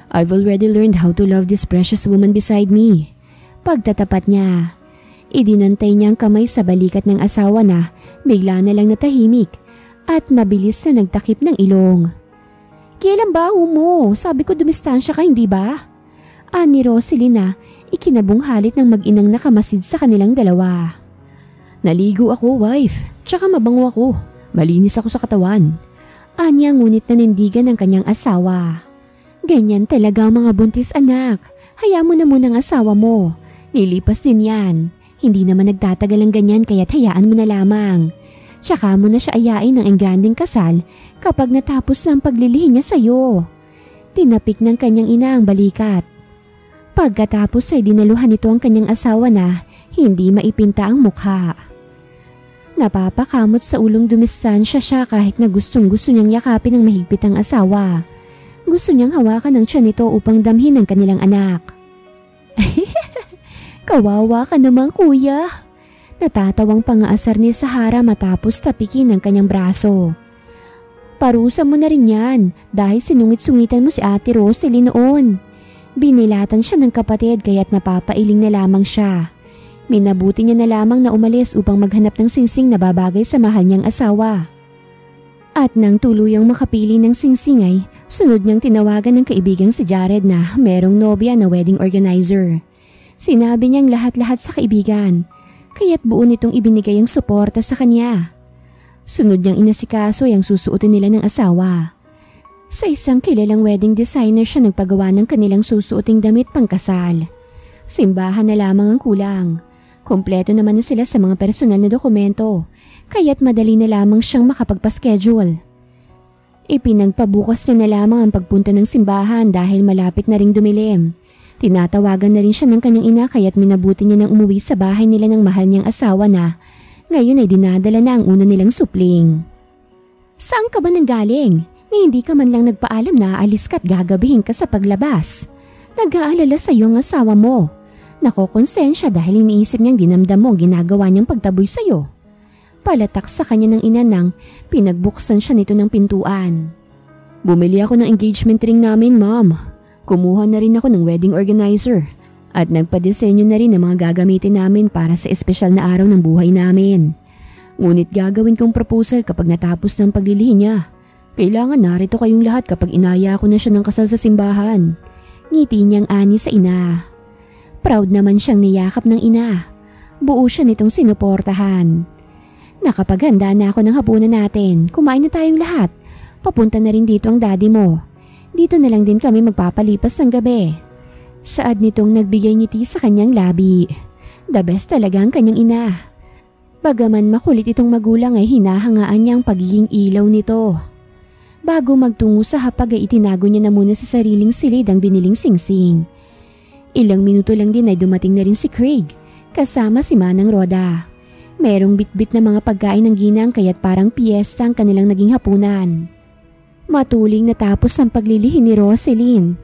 I've already learned how to love this precious woman beside me. Pagtatapat niya, idinantay niya ang kamay sa balikat ng asawa na bigla na lang natahimik at mabilis na nagtakip ng ilong. Kailan ba mo? Sabi ko dumistansya ka, hindi ba? Ani Rosalie na ikinabunghalit ng mag-inang nakamasid sa kanilang dalawa. Naligo ako, wife. Tsaka mabango ako. Malinis ako sa katawan. Anya ngunit nanindigan ng kanyang asawa. Ganyan talaga ang mga buntis, anak. Hayaan mo na muna ang asawa mo. Nilipas din yan. Hindi naman nagtatagal ang ganyan kaya't hayaan mo na lamang. Tsaka mo na siya ayain ng engranding kasal kapag natapos na ang paglilihi niya sa'yo. Tinapik ng kanyang ina ang balikat. Pagkatapos ay dinaluhan nito ang kanyang asawa na hindi maipinta ang mukha. Napapakamot sa ulong dumistansya siya kahit na gustong-gusto niyang yakapin ng mahigpit ang asawa. Gusto niyang hawakan ang tiyan nito upang damhin ang kanilang anak. Kawawa ka naman, kuya. Natatawang pangaasar ni Sahara matapos tapikin ang kanyang braso. Parusa mo na rin yan dahil sinungit-sungitan mo si Ate Rosalie noon. Binilatan siya ng kapatid kaya't napapailing na lamang siya. Minabuti niya na lamang na umalis upang maghanap ng singsing na babagay sa mahal niyang asawa. At nang tuluyang makapili ng singsing ay sunod niyang tinawagan ng kaibigang si Jared na merong nobya na wedding organizer. Sinabi niyang lahat-lahat sa kaibigan. Kaya't buo nitong ibinigay ang suporta sa kanya. Sunod niyang inasikaso ang susuotin nila ng asawa. Sa isang kilalang wedding designer siya nagpagawa ng kanilang susuoting damit pangkasal. Simbahan na lamang ang kulang. Kompleto naman na sila sa mga personal na dokumento, kaya't madali na lamang siyang makapagpa-schedule. Ipinagpabukas niya na lamang ang pagpunta ng simbahan dahil malapit na ring dumilim. Tinatawagan na rin siya ng kanyang ina kaya't minabuti niya nang umuwi sa bahay nila ng mahal niyang asawa na ngayon ay dinadala na ang una nilang supling. Saan ka ba nanggaling? Na hindi ka man lang nagpaalam na aalis ka't gagabihin ka sa paglabas. Nag-aalala sa iyo ang asawa mo. Nakokonsensya dahil iniisip niyang dinamdam mo ang ginagawa niyang pagtaboy sa iyo. Palatak sa kanya ng ina nang pinagbuksan siya nito ng pintuan. Bumili ako ng engagement ring namin, ma'am. Kumuha na rin ako ng wedding organizer at nagpadesenyo na rin ng mga gagamitin namin para sa espesyal na araw ng buhay namin. Ngunit gagawin kong proposal kapag natapos ng paglilihi niya. Kailangan narito kayong lahat kapag inaya ko na siya ng kasal sa simbahan. Ngiti niyang ani sa ina. Proud naman siyang niyakap ng ina. Buo siya nitong sinuportahan. Nakapaghanda na ako ng hapunan natin. Kumain na tayong lahat. Papunta na rin dito ang daddy mo. Dito na lang din kami magpapalipas ng gabi. Saad nitong nagbigay ngiti sa kanyang labi. The best talaga ang kanyang ina. Bagaman makulit itong magulang ay hinahangaan niya ang pagiging ilaw nito. Bago magtungo sa hapag ay itinago niya na muna sa sariling silid ang biniling singsing. Ilang minuto lang din ay dumating na rin si Craig kasama si Manang Roda. Merong bitbit na mga pagkain ng ginang kaya't parang piyesta ang kanilang naging hapunan. Matuling natapos ang paglilihi ni Rosaline.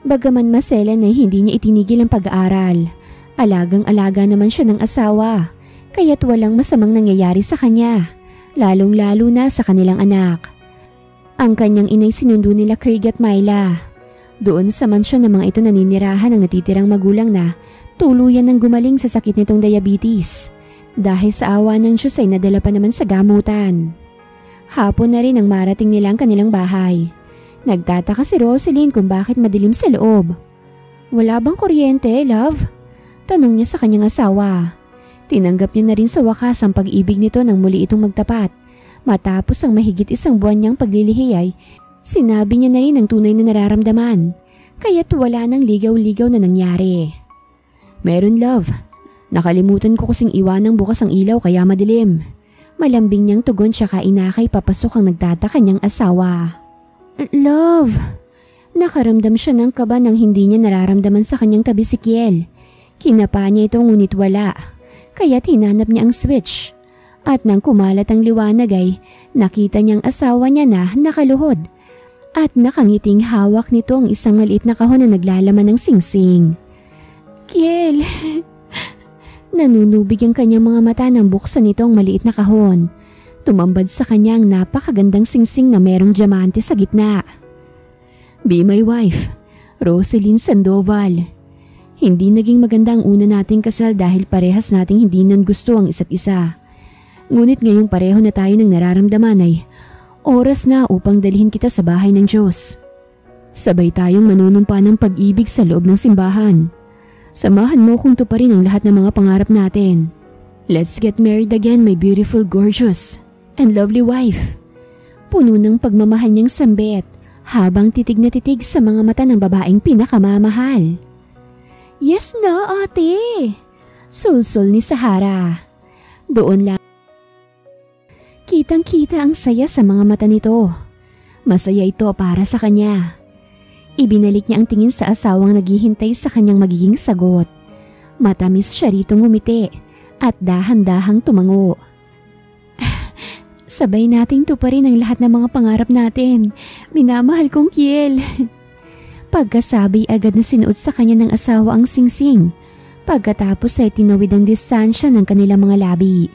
Bagaman maselan ay hindi niya itinigil ang pag-aaral. Alagang-alaga naman siya ng asawa, kaya't walang masamang nangyayari sa kanya, lalong-lalo na sa kanilang anak. Ang kanyang inay sinundo nila Craig at Myla. Doon sa mansyon ng mga ito naninirahan ang natitirang magulang na tuluyan ng gumaling sa sakit nitong diabetes. Dahil sa awa ng Diyos ay nadala pa naman sa gamutan. Hapon na rin ang marating nila ang kanilang bahay. Nagtataka si Rosaline kung bakit madilim sa loob. Wala bang kuryente, love? Tanong niya sa kanyang asawa. Tinanggap niya na rin sa wakas ang pag-ibig nito nang muli itong magtapat. Matapos ang mahigit 1 buwan niyang paglilihi ay sinabi niya na rin ang tunay na nararamdaman. Kaya't wala nang ligaw-ligaw na nangyari. Meron, love. Nakalimutan ko kasing iwanang bukas ang ilaw kaya madilim. Malambing niyang tugon tsaka inakay papasok ang nagtataka niyang asawa. Love! Nakaramdam siya ng kaba nang hindi niya nararamdaman sa kanyang tabi si Kiel. Kinapa niya ito ngunit wala, kaya't hinanap niya ang switch. At nang kumalat ang liwanag ay nakita niyang asawa niya na nakaluhod. At nakangiting hawak nito ang isang maliit na kahon na naglalaman ng singsing. Kiel! Nanunubig ang kanyang mga mata nang buksan nito ang maliit na kahon. Tumambad sa kanyang napakagandang singsing na merong diamante sa gitna. Be my wife. Roselyn Sandoval. Hindi naging maganda ang una nating kasal dahil parehas nating hindi nan gusto ang isa't isa. Ngunit ngayong pareho na tayo ng nararamdaman ay oras na upang dalhin kita sa bahay ng Diyos. Sabay tayong manunumpa ng pag-ibig sa loob ng simbahan. Samahan mo kung tuparin ang lahat ng mga pangarap natin. Let's get married again, my beautiful, gorgeous, and lovely wife. Puno ng pagmamahal niyang sambit habang titig na titig sa mga mata ng babaeng pinakamamahal. Yes na ate! Sulsul ni Sahara. Doon lang. Kitang-kita ang saya sa mga mata nito. Masaya ito para sa kanya. Ibinalik niya ang tingin sa asawang naghihintay sa kanyang magiging sagot. Matamis siya rito ngumiti at dahan-dahang tumango. Sabay nating tuparin ang lahat ng mga pangarap natin. Minamahal kong Kiel. Pagkasabi agad na sinuot sa kanya ng asawa ang singsing. Pagkatapos ay tinawid ang distansya ng kanilang mga labi.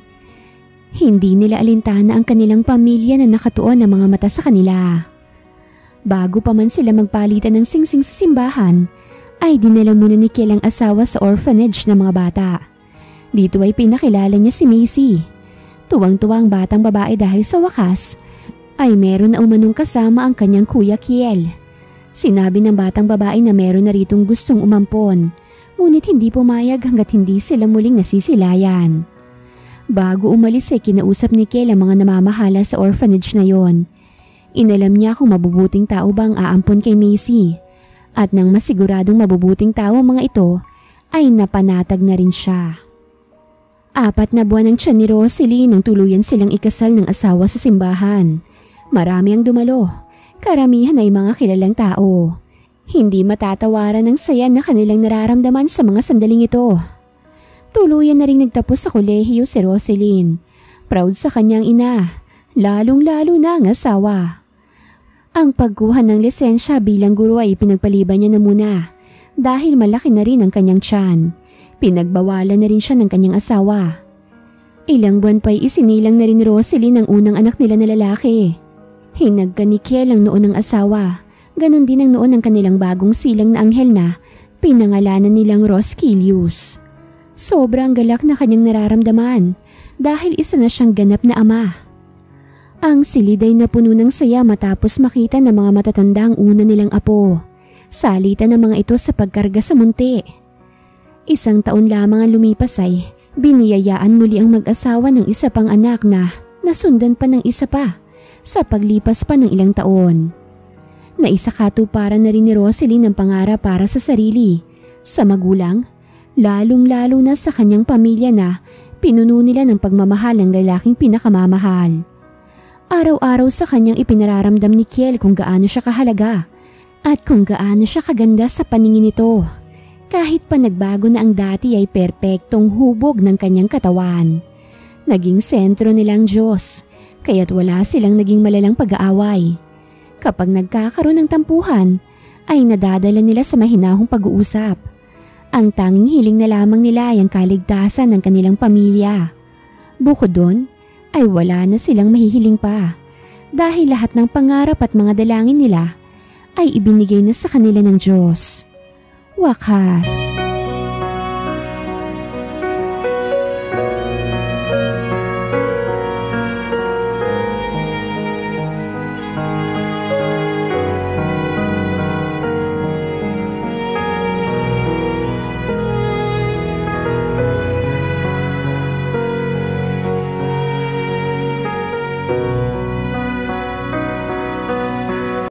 Hindi nila alintana ang kanilang pamilya na nakatuon ng mga mata sa kanila. Bago pa man sila magpalitan ng singsing sa simbahan, ay dinala muna ni Kiel ang asawa sa orphanage ng mga bata. Dito ay pinakilala niya si Macy. Tuwang-tuwang batang babae dahil sa wakas ay meron na umanong kasama ang kanyang kuya Kiel. Sinabi ng batang babae na meron na ritong gustong umampon, ngunit hindi pumayag hanggat hindi sila muling nasisilayan. Bago umalis ay kinausap ni Kiel ang mga namamahala sa orphanage na yon. Inalam niya kung mabubuting tao ba ang aampon kay Macy, at nang masiguradong mabubuting tao ang mga ito, ay napanatag na rin siya. 4 na buwan ang tiyan ni Roselyn nang tuluyan silang ikasal ng asawa sa simbahan. Marami ang dumalo. Karamihan ay mga kilalang tao. Hindi matatawaran ng saya na kanilang nararamdaman sa mga sandaling ito. Tuluyan na rin nagtapos sa kolehiyo si Roselyn. Proud sa kanyang ina, lalong-lalo na ang asawa. Ang pagkuha ng lisensya bilang guro ay pinagpaliban niya na muna dahil malaki na rin ang kanyang tiyan. Pinagbawalan na rin siya ng kanyang asawa. Ilang buwan pa'y isinilang na rin ni Roselyn ang unang anak nila na lalaki. Hinagka ni Kiel ang noon ng asawa, ganon din ang noon ng kanilang bagong silang na anghel na pinangalanan nilang Roskilius. Sobrang galak na kanyang nararamdaman dahil isa na siyang ganap na ama. Ang silid ay napuno ng saya matapos makita ng mga matatanda ang una nilang apo. Salitan ng mga ito sa pagkarga sa munti. 1 taon lamang ang lumipas ay biniyayaan muli ang mag-asawa ng isa pang anak na nasundan pa ng isa pa. Sa paglipas pa ng ilang taon, naisakatuparan na rin ni Roselyn ang pangarap para sa sarili, sa magulang, lalong-lalo na sa kanyang pamilya na pinuno nila ng pagmamahal ng lalaking pinakamamahal. Araw-araw sa kanyang ipinararamdam ni Kiel kung gaano siya kahalaga at kung gaano siya kaganda sa paningin nito. Kahit pa nagbago na ang dati ay perpektong hubog ng kanyang katawan. Naging sentro nilang Diyos. Kaya't wala silang naging malalang pag-aaway. Kapag nagkakaroon ng tampuhan, ay nadadala nila sa mahinahong pag-uusap. Ang tanging hiling na lamang nila ay ang kaligtasan ng kanilang pamilya. Bukod doon, ay wala na silang mahihiling pa dahil lahat ng pangarap at mga dalangin nila ay ibinigay na sa kanila ng Diyos. Wakas.